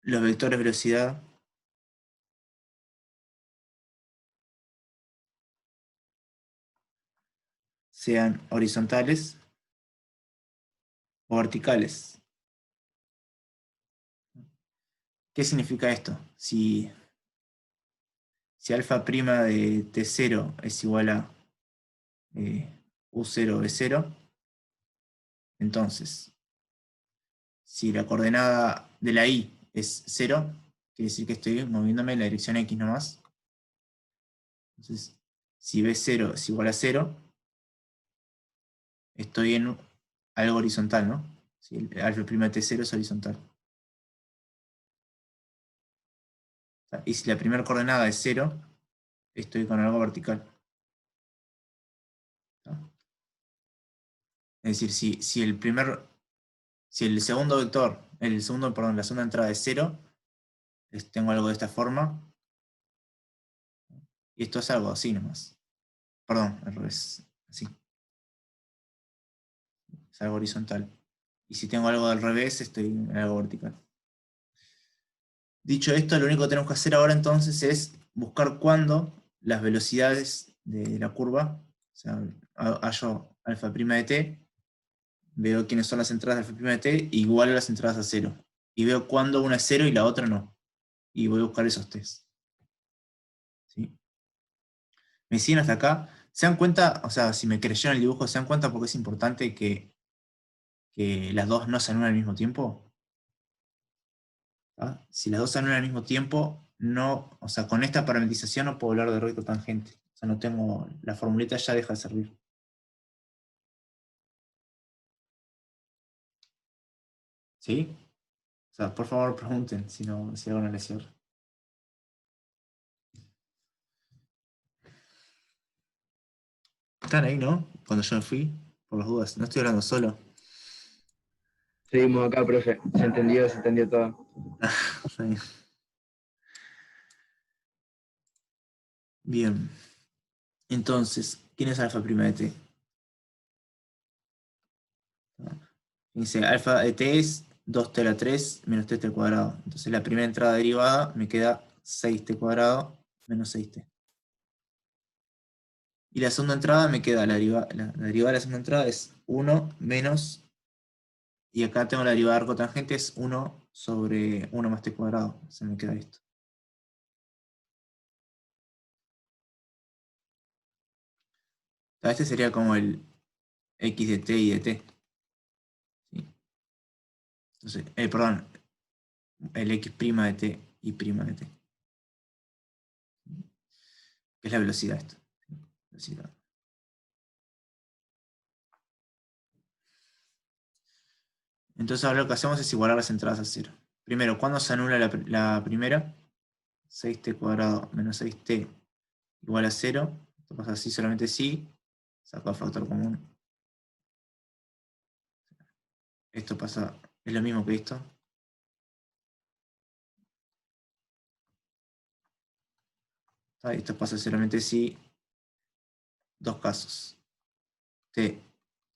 los vectores velocidad sean horizontales o verticales. ¿Qué significa esto? Si si alfa prima de T0 es igual a U0 B0, entonces, si la coordenada de la Y es 0, quiere decir que estoy moviéndome en la dirección X nomás. Entonces, si B0 es igual a 0, estoy en algo horizontal, ¿no? Si el alfa prima de T0 es horizontal. Y si la primera coordenada es 0, estoy con algo vertical. Es decir, si el segundo vector, la segunda entrada es 0, tengo algo de esta forma. Y esto es algo así nomás. Perdón, al revés. Así. Es algo horizontal. Y si tengo algo al revés, estoy en algo vertical. Dicho esto, lo único que tenemos que hacer ahora entonces es buscar cuándo las velocidades de la curva, o sea, hallo alfa prima de t, veo quiénes son las entradas de alfa prima de t, igual a las entradas a 0. Y veo cuándo una es 0 y la otra no. Y voy a buscar esos test. ¿Sí? ¿Me siguen hasta acá? ¿Se dan cuenta? O sea, si me creyeron el dibujo, ¿se dan cuenta porque es importante que las dos no se anulen al mismo tiempo? ¿Ah? Si las dos se anulan al mismo tiempo, no, o sea, con esta parametrización no puedo hablar de recto tangente. O sea, no tengo, la formulita ya deja de servir. ¿Sí? O sea, por favor pregunten si hago una lesión. Están ahí, ¿no? Cuando yo me fui, por las dudas. No estoy hablando solo. Seguimos acá, profe. Se entendió todo. Está bien. Bien. Entonces, ¿quién es alfa prima de t? Dice, alfa de t es 2t a la 3 menos t al cuadrado. Entonces la primera entrada derivada me queda 6t cuadrado menos 6t. Y la segunda entrada me queda, la derivada de la segunda entrada es 1 menos, y acá tengo la derivada de arco tangente, es 1 sobre 1 más t cuadrado. Se me queda esto. Este sería como el x de t y de t. ¿Sí? Entonces, perdón, el x' de t y prima de t. Que es la velocidad esto. Velocidad. Entonces ahora lo que hacemos es igualar las entradas a 0. Primero, ¿cuándo se anula la primera? 6t cuadrado menos 6t igual a 0. Esto pasa así solamente si. Saco el factor común. Esto pasa, es lo mismo que esto. Esto pasa solamente si. Dos casos. T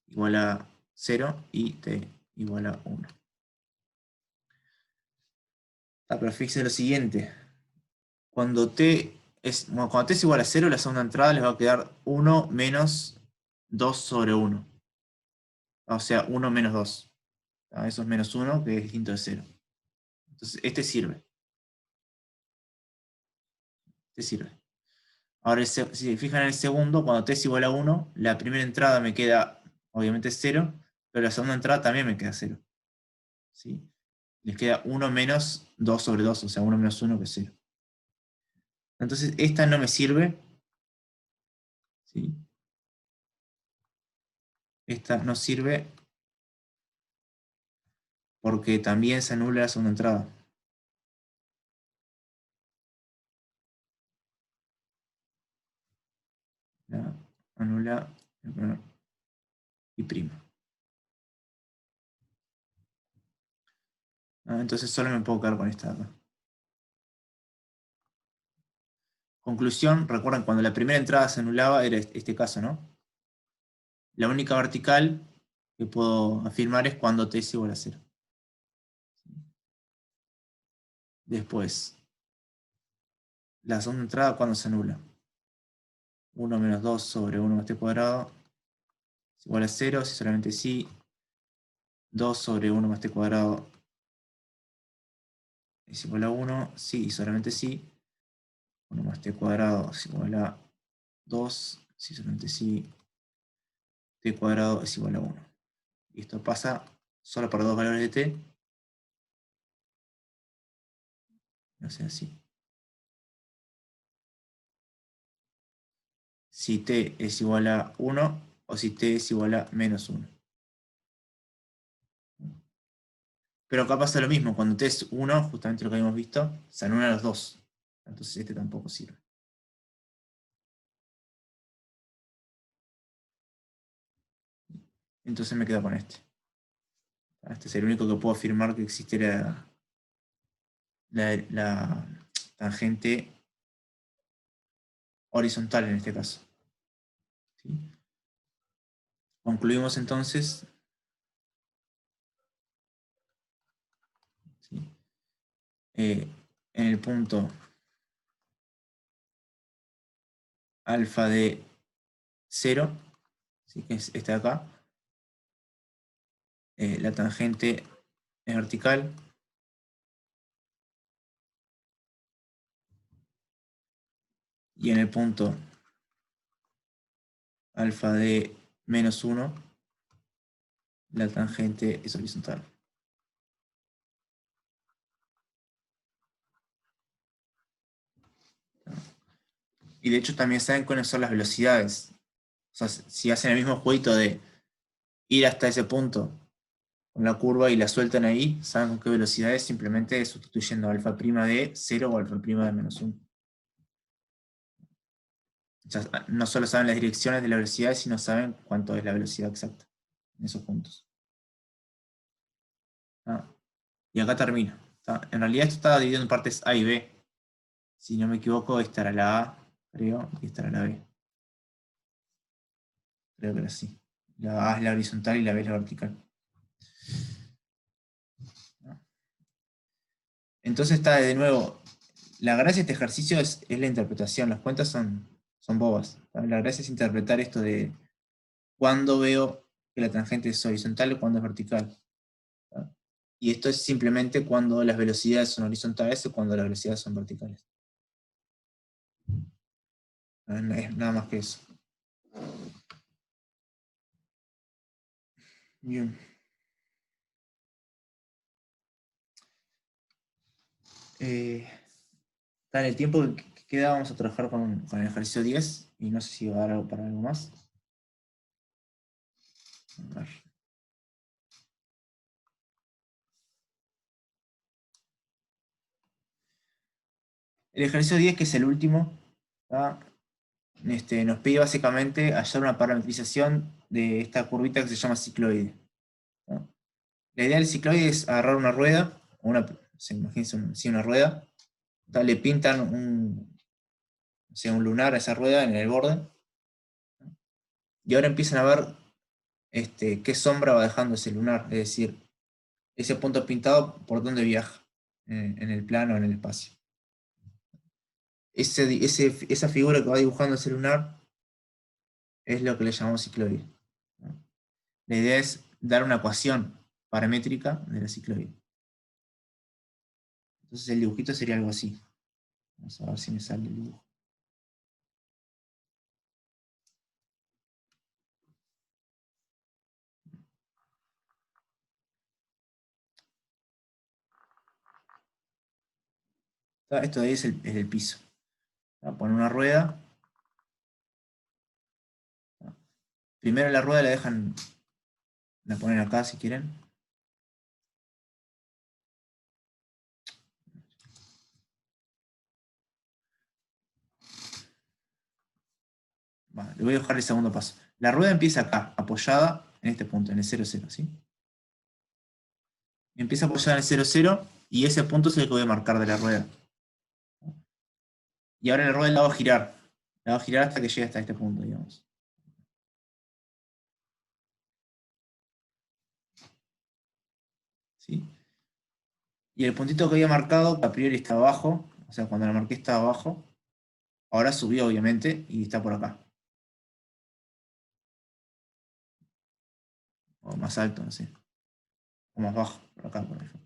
igual a 0 y t igual a 1. Pero fíjense lo siguiente. Cuando t es igual a 0, la segunda entrada les va a quedar 1 menos 2 sobre 1. O sea, 1 menos 2. Eso es menos 1, que es distinto de 0. Entonces, este sirve. Este sirve. Ahora, si se fijan en el segundo, cuando t es igual a 1, la primera entrada me queda, obviamente, 0, pero la segunda entrada también me queda 0. ¿Sí? Les queda 1 menos 2 sobre 2, o sea, 1 menos 1 que es 0. Entonces, esta no me sirve. ¿Sí? Esta no sirve porque también se anula la segunda entrada. La anula y prima. Entonces solo me puedo quedar con esta de acá. Conclusión, recuerden, cuando la primera entrada se anulaba era este caso, ¿no? La única vertical que puedo afirmar es cuando t es igual a 0. Después, la segunda entrada, ¿cuándo se anula? 1 menos 2 sobre 1 más t cuadrado es igual a 0, si solamente sí. 2 sobre 1 más t cuadrado es igual a 1, sí y solamente sí. 1 más t cuadrado es igual a 2, si solamente si t cuadrado es igual a 1. Y esto pasa solo para dos valores de t. No sé, así. Si t es igual a 1 o si t es igual a menos 1. Pero acá pasa lo mismo, cuando t es 1, justamente lo que habíamos visto, se anulan los dos. Entonces este tampoco sirve. Entonces me quedo con este. Este es el único que puedo afirmar que existe la tangente horizontal en este caso. ¿Sí? Concluimos entonces. ¿Sí? En el punto alfa de 0, ¿sí? Que es este de acá, la tangente es vertical. Y en el punto alfa de menos 1, la tangente es horizontal. Y de hecho también saben cuáles son las velocidades. O sea, si hacen el mismo jueguito de ir hasta ese punto con la curva y la sueltan ahí, saben con qué velocidad es, simplemente sustituyendo alfa prima de 0 o alfa prima de menos 1. O sea, no solo saben las direcciones de la velocidad, sino saben cuánto es la velocidad exacta en esos puntos. ¿Ah? Y acá termina. ¿Ah? En realidad esto está dividido en partes A y B. Si no me equivoco, esta era la A, creo, y esta era la B. Creo que era así. La A es la horizontal y la B es la vertical. Entonces está de nuevo, la gracia de este ejercicio es la interpretación, las cuentas son bobas. ¿Tá? La gracia es interpretar esto de cuándo veo que la tangente es horizontal o cuándo es vertical. ¿Tá? Y esto es simplemente cuando las velocidades son horizontales o cuando las velocidades son verticales. No es nada más que eso. Bien. En el tiempo que queda vamos a trabajar con el ejercicio 10 y no sé si va a dar algo para algo más. A ver. El ejercicio 10, que es el último, ¿tá? Nos pide básicamente hallar una parametrización de esta curvita que se llama cicloide. ¿No? La idea del cicloide es agarrar una rueda, imagínense una rueda, ¿tá? Le pintan un lunar a esa rueda en el borde, ¿no? Y ahora empiezan a ver qué sombra va dejando ese lunar, es decir, ese punto pintado por dónde viaja, en el plano o en el espacio. Esa figura que va dibujando ese lunar es lo que le llamamos cicloide. ¿No? La idea es dar una ecuación paramétrica de la cicloide. Entonces el dibujito sería algo así. Vamos a ver si me sale el dibujo. Esto de ahí es el piso. Voy a poner una rueda. Primero la rueda la ponen acá si quieren. Le voy a dejar el segundo paso. La rueda empieza acá, apoyada en este punto, en el 0, 0, ¿sí? Empieza apoyada en el 0, 0 y ese punto es el que voy a marcar de la rueda. Y ahora la rueda la voy a girar. La voy a girar hasta que llegue hasta este punto, digamos. ¿Sí? Y el puntito que había marcado, que a priori estaba abajo, o sea, cuando la marqué estaba abajo, ahora subió obviamente y está por acá. O más alto, no sé. O más bajo, por acá, por ejemplo.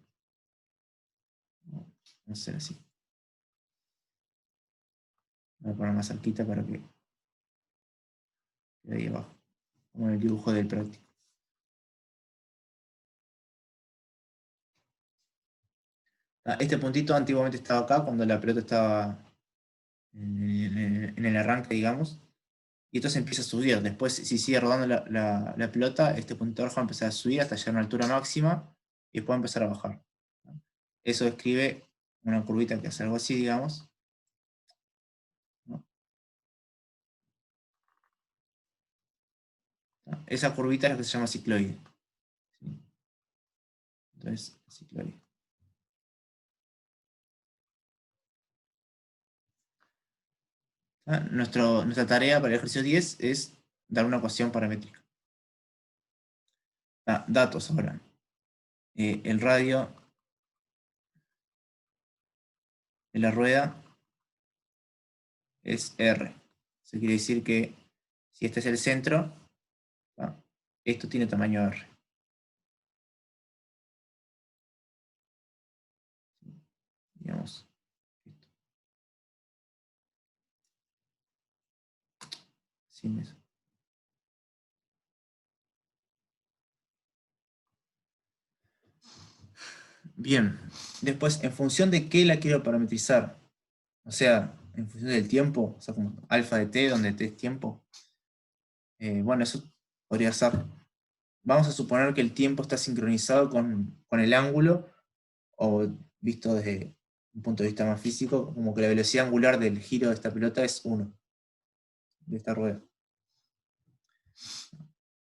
No sé, así. Voy a poner más cerquita para que quede ahí abajo, como en el dibujo del práctico. Este puntito antiguamente estaba acá, cuando la pelota estaba en el arranque, digamos, y esto se empieza a subir. Después, si sigue rodando la pelota, este puntito rojo va a empezar a subir hasta llegar a una altura máxima y después va a empezar a bajar. Eso describe una curvita que hace algo así, digamos. Esa curvita es la que se llama cicloide. Entonces, cicloide. Nuestra tarea para el ejercicio 10 es dar una ecuación paramétrica. Datos ahora. El radio de la rueda es R. Eso quiere decir que si este es el centro, esto tiene tamaño R. Digamos. Sin eso. Bien. Después, en función de qué la quiero parametrizar. O sea, en función del tiempo, o sea, como alfa de t, donde t es tiempo. Bueno, eso podría ser. Vamos a suponer que el tiempo está sincronizado con el ángulo, o visto desde un punto de vista más físico, como que la velocidad angular del giro de esta pelota es 1, de esta rueda.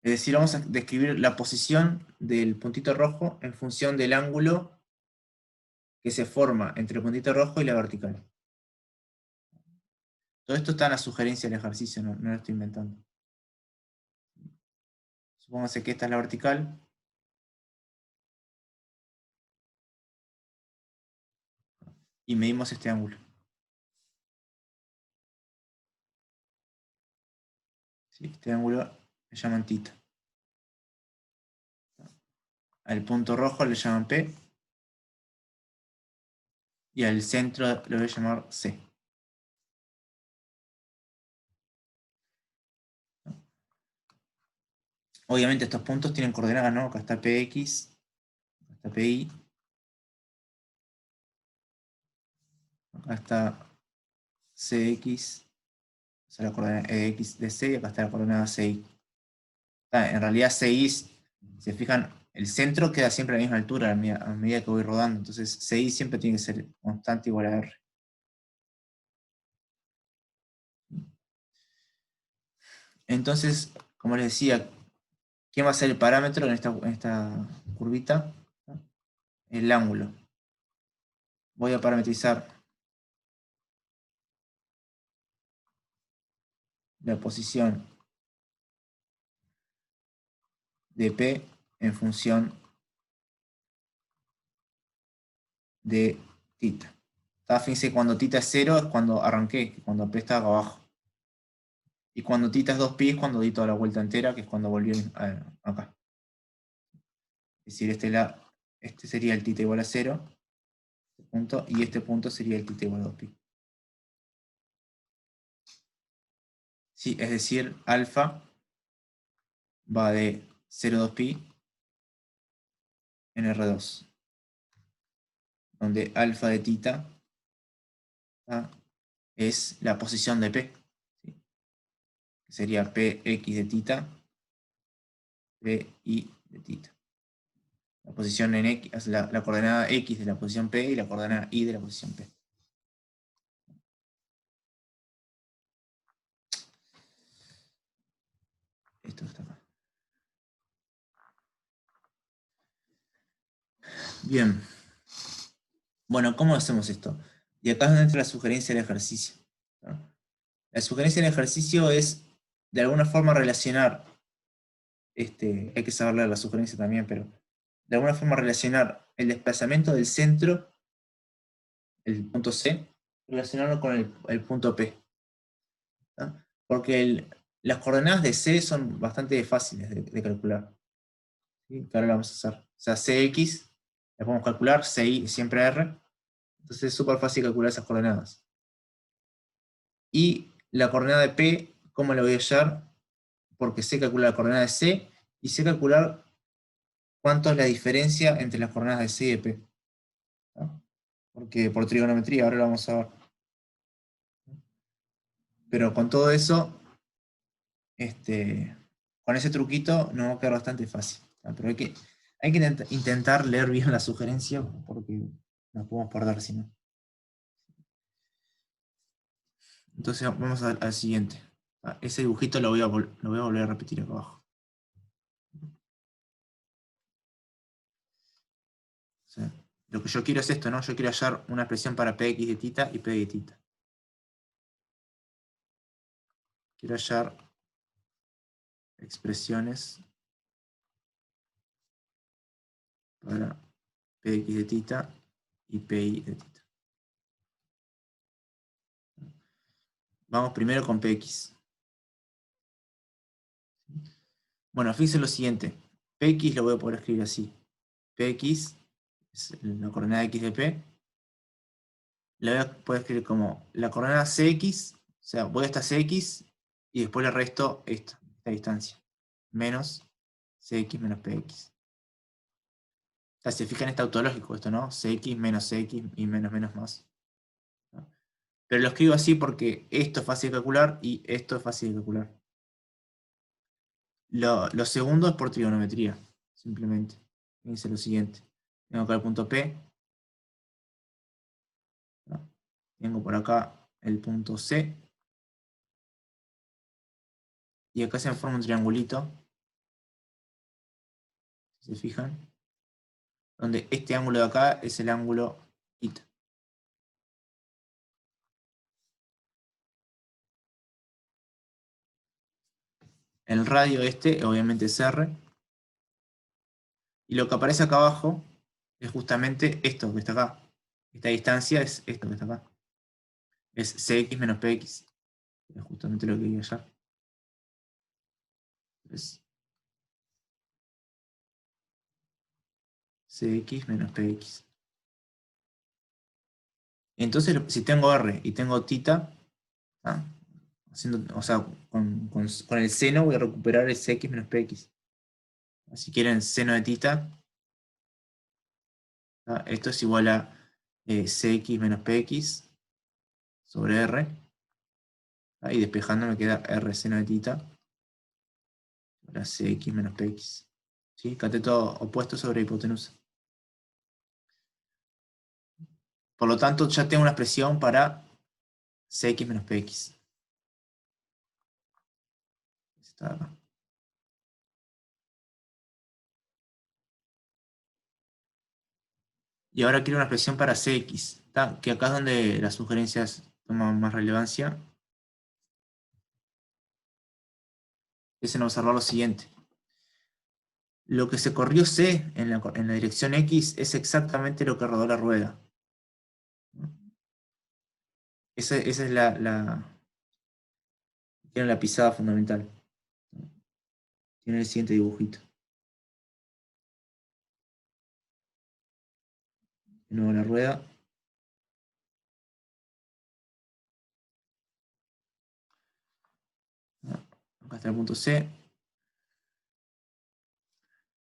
Es decir, vamos a describir la posición del puntito rojo en función del ángulo que se forma entre el puntito rojo y la vertical. Todo esto está en la sugerencia del ejercicio, no lo estoy inventando. Supóngase que esta es la vertical. Y medimos este ángulo. ¿Sí? Este ángulo le llaman θ. Al punto rojo le llaman P. Y al centro lo voy a llamar C. Obviamente estos puntos tienen coordenadas, ¿no? Acá está PX, acá está PI, acá está CX, o sea, la coordenada X de C, y acá está la coordenada CI. En realidad CI, si se fijan, el centro queda siempre a la misma altura a medida que voy rodando, entonces CI siempre tiene que ser constante igual a R. Entonces, como les decía, ¿quién va a ser el parámetro en esta curvita? El ángulo. Voy a parametrizar la posición de P en función de θ. Fíjense, cuando θ es 0 es cuando arranqué, cuando P estaba abajo. Y cuando θ es 2π es cuando di toda la vuelta entera, que es cuando volví acá. Es decir, este sería el θ igual a 0, este punto, y este punto sería el θ igual a 2π. Sí, es decir, alfa va de 0 a 2π en R2, donde alfa de θ es la posición de P. ¿Sí? Sería Px de θ, Pi de θ. La posición en X, la coordenada X de la posición P y la coordenada Y de la posición P. Esto está acá. Bien. Bueno, ¿cómo hacemos esto? Y acá es donde entra la sugerencia del ejercicio. ¿No? La sugerencia del ejercicio es, de alguna forma, relacionar, hay que saber leer la sugerencia también, pero de alguna forma relacionar el desplazamiento del centro, el punto C, relacionarlo con el punto P. ¿No? Porque las coordenadas de C son bastante fáciles de calcular. ¿Sí? Que ahora lo vamos a hacer. O sea, CX, la podemos calcular, CI siempre R. Entonces es súper fácil calcular esas coordenadas. Y la coordenada de P, ¿cómo la voy a hallar? Porque sé calcular la coordenada de C y sé calcular cuánto es la diferencia entre las coordenadas de C y de P. ¿No? Porque por trigonometría, ahora lo vamos a ver. Pero con todo eso, con ese truquito nos va a quedar bastante fácil. ¿No? Pero hay que intentar leer bien la sugerencia porque nos podemos perder si no. Entonces vamos al siguiente. Ese dibujito lo voy a volver a repetir acá abajo. O sea, lo que yo quiero es esto, ¿no? Yo quiero hallar una expresión para px de tita y p de tita. Quiero hallar expresiones para px de tita y pi de tita. Vamos primero con px. Bueno, fíjense lo siguiente. Px lo voy a poder escribir así. Px es la coordenada x de p. La voy a poder escribir como la coordenada cx, o sea, voy hasta cx y después le resto esta distancia. Menos cx menos px. O sea, se fijan, está autológico esto, ¿no? Cx menos cx y menos menos más. ¿No? Pero lo escribo así porque esto es fácil de calcular y esto es fácil de calcular. Lo segundo es por trigonometría, simplemente. Fíjense lo siguiente. Tengo acá el punto P. ¿No? Tengo por acá el punto C. Y acá se me forma un triangulito. Si se fijan. Donde este ángulo de acá es el ángulo θ. El radio obviamente es R. Y lo que aparece acá abajo es justamente esto que está acá. Esta distancia es esto que está acá. Es cx menos px. Es justamente lo que quería hallar. Es cx menos px. Entonces, si tengo R y tengo θ, ¿ah? O sea, con el seno voy a recuperar el cx menos px. Si quieren seno de θ, ¿ah? Esto es igual a cx menos px sobre R. ¿Ah? Y despejando me queda R seno de θ. Ahora cx menos px. ¿Sí? Cateto opuesto sobre hipotenusa. Por lo tanto, ya tengo una expresión para cx menos px. Está acá. Y ahora quiero una expresión para cx, ¿tá? Que acá es donde las sugerencias toman más relevancia. Empiecen a observar lo siguiente. Lo que se corrió C en la dirección X es exactamente lo que rodó la rueda. Esa es tiene la pisada fundamental. Tiene el siguiente dibujito. De nuevo la rueda. Acá está el punto C.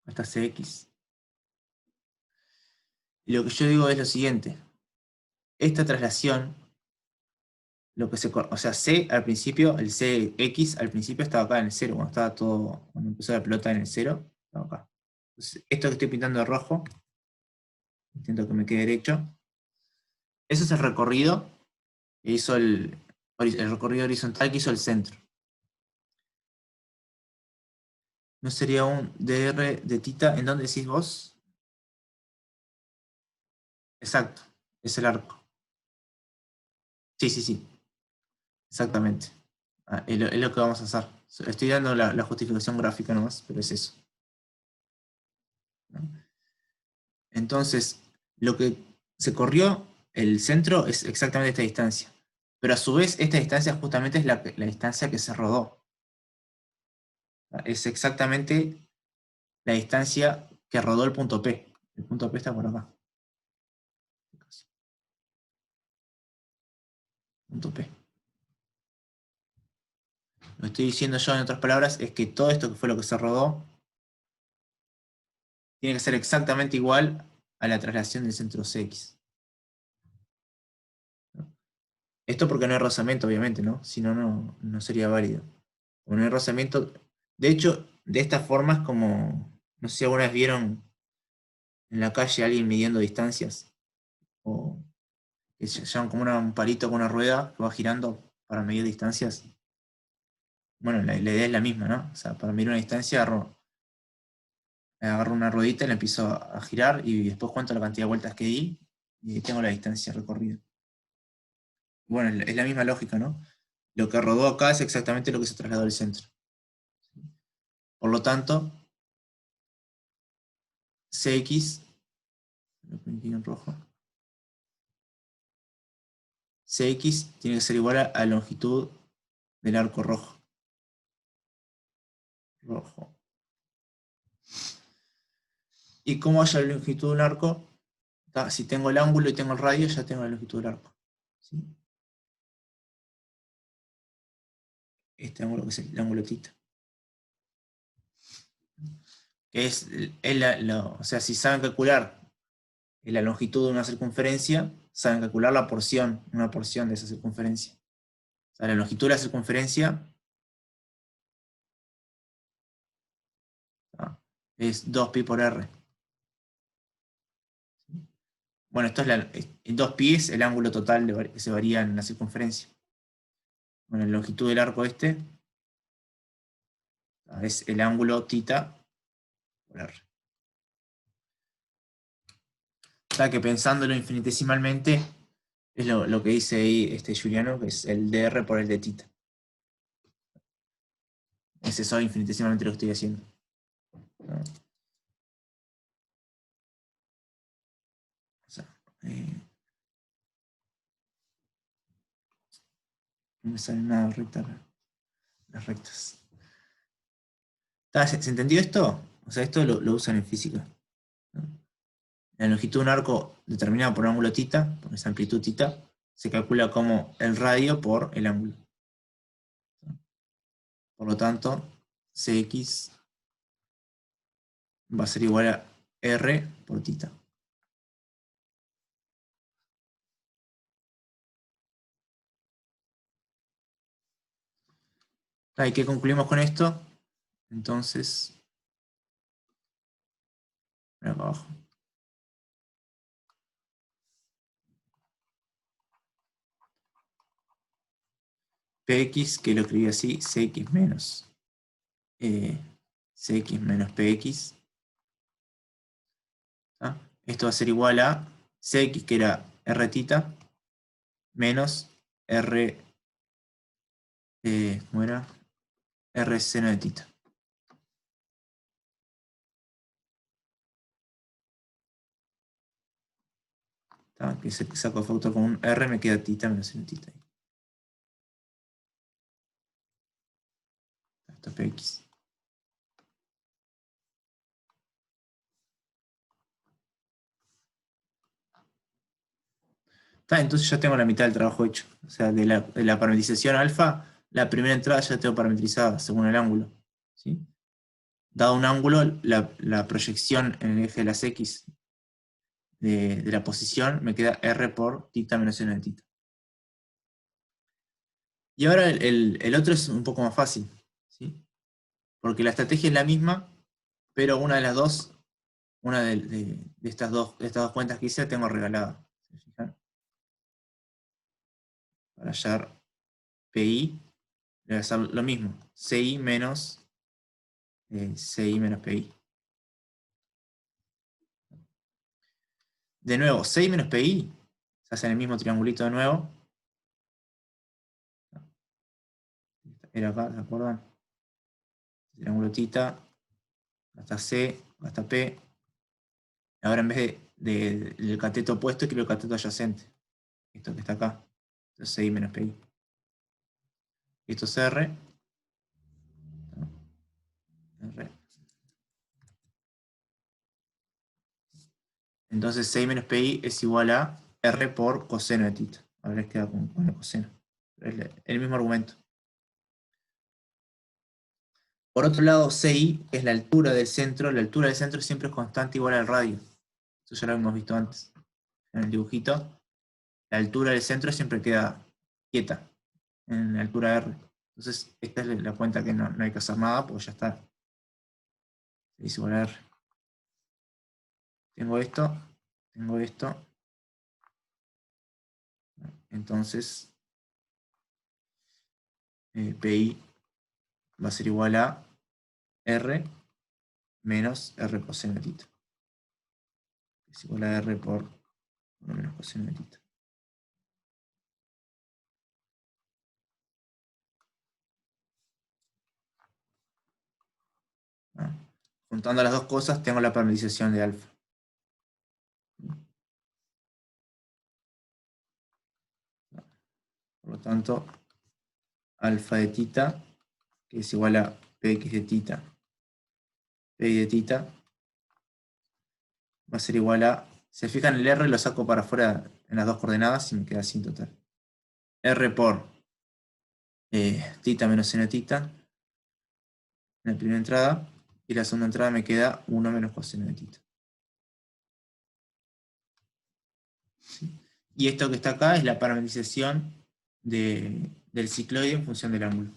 Acá está CX. Y lo que yo digo es lo siguiente. Esta traslación, o sea, C al principio, el CX al principio estaba acá en el 0, cuando empezó la pelota en el 0, estaba acá. Entonces, esto que estoy pintando de rojo, intento que me quede derecho. Ese es el recorrido que hizo el recorrido horizontal que hizo el centro. ¿No sería un dr de θ? ¿En dónde decís vos? Exacto, es el arco. Sí, sí, sí, exactamente. Es lo que vamos a hacer. Estoy dando la justificación gráfica nomás, pero es eso. ¿No? Entonces, lo que se corrió, el centro, es exactamente esta distancia. Pero a su vez, esta distancia justamente es la distancia que se rodó. Es exactamente la distancia que rodó el punto P. El punto P está por acá. Punto P. que estoy diciendo yo, en otras palabras, es que todo esto que fue lo que se rodó tiene que ser exactamente igual a la traslación del centro CX. Esto porque no hay rozamiento, obviamente, ¿no? Si no, no sería válido. Como no hay rozamiento. De hecho, de esta forma es como, no sé si alguna vez vieron en la calle a alguien midiendo distancias, o que se llaman como un palito con una rueda que va girando para medir distancias. Bueno, la idea es la misma, ¿no? O sea, para medir una distancia agarro una ruedita y la empiezo a girar y después cuento la cantidad de vueltas que di y tengo la distancia recorrida. Bueno, es la misma lógica, ¿no? Lo que rodó acá es exactamente lo que se trasladó al centro. Por lo tanto, Cx, lo pinté en rojo, Cx tiene que ser igual a la longitud del arco rojo. ¿Y cómo haya la longitud del arco? Si tengo el ángulo y tengo el radio, ya tengo la longitud del arco. ¿Sí? Este ángulo que es el ángulo θ. Que o sea, si saben calcular la longitud de una circunferencia, saben calcular una porción de esa circunferencia. O sea, la longitud de la circunferencia es 2pi por r. Bueno, esto es 2pi es el ángulo total que se varía en la circunferencia. Bueno, la longitud del arco este es el ángulo θ por r. O sea que pensándolo infinitesimalmente, es lo que dice ahí Giuliano, que es el dr por el de θ. Es eso infinitesimalmente lo que estoy haciendo. ¿No? O sea, no me sale nada recta las rectas. ¿Se entendió esto? O sea, esto lo usan en física, ¿no? La longitud de un arco determinada por un ángulo θ, por esa amplitud θ, se calcula como el radio por el ángulo. Por lo tanto, Cx va a ser igual a R por θ. ¿Y qué concluimos con esto? Entonces, acá abajo. Px, que lo escribí así, Cx menos Cx menos Px. ¿Ah? Esto va a ser igual a Cx, que era R θ, menos R, ¿cómo era? R seno de θ. Que se saco factor con un R, me queda θ menos seno de θ. Esto es Px. Entonces ya tengo la mitad del trabajo hecho. O sea, de la parametrización alfa, la primera entrada ya tengo parametrizada según el ángulo. ¿Sí? Dado un ángulo, la proyección en el eje de las X de la posición me queda R por θ menos seno de θ. Y ahora el otro es un poco más fácil, ¿sí? Porque la estrategia es la misma, pero una de las dos, una de estas dos cuentas que hice la tengo regalada. ¿Se fijan? Para hallar PI, voy a hacer lo mismo, CI menos PI. De nuevo, CI menos PI, se hace en el mismo triangulito de nuevo. Era acá, ¿se acuerdan? Triángulo θ, hasta C, hasta P. Ahora en vez del cateto opuesto, quiero el cateto adyacente. Esto que está acá. Entonces CI menos PI. Esto es R. R. Entonces 6 menos pi es igual a R por coseno de θ. Ahora les queda con el coseno. Es el mismo argumento. Por otro lado, CI es la altura del centro. La altura del centro siempre es constante igual al radio. Eso ya lo hemos visto antes. En el dibujito, la altura del centro siempre queda quieta, en la altura R. Entonces, esta es la cuenta que no hay que hacer nada, porque ya está. Es igual a R. Tengo esto. Entonces, PI va a ser igual a R menos R coseno de tita. Es igual a R por 1 menos coseno de tita. Juntando las dos cosas, tengo la parametrización de alfa. Por lo tanto, alfa de tita, que es igual a px de tita, pi de tita, va a ser igual a, se fijan el R lo saco para afuera en las dos coordenadas y me queda así en total. R por tita menos seno de tita, en la primera entrada, y la segunda entrada me queda 1 menos coseno de tita. ¿Sí? Y esto que está acá es la parametrización del cicloide en función del ángulo.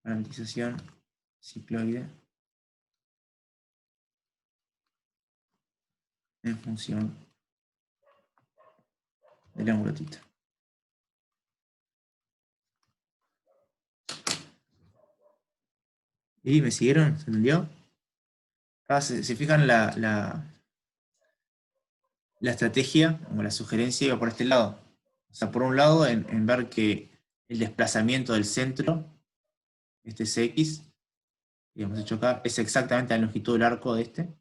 Parametrización cicloide en función del ángulo tita. ¿Y me siguieron? ¿Se entendió? Acá se fijan la estrategia o la sugerencia iba por este lado. O sea, por un lado, en ver que el desplazamiento del centro, este es X, que hemos hecho acá, es exactamente la longitud del arco de este.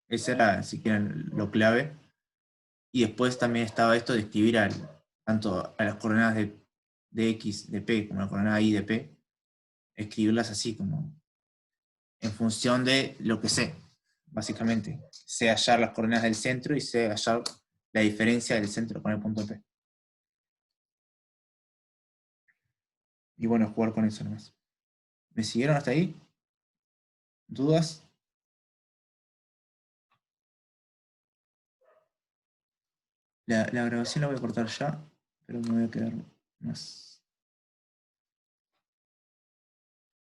Ese era, si quieren, lo clave. Y después también estaba esto de escribir tanto a las coordenadas de X de P como a la coordenada Y de P, escribirlas así como en función de lo que sé, básicamente. Sé hallar las coordenadas del centro y sé hallar la diferencia del centro con el punto P. Y bueno, jugar con eso nomás. ¿Me siguieron hasta ahí? ¿Dudas? La grabación la voy a cortar ya, pero me voy a quedar más.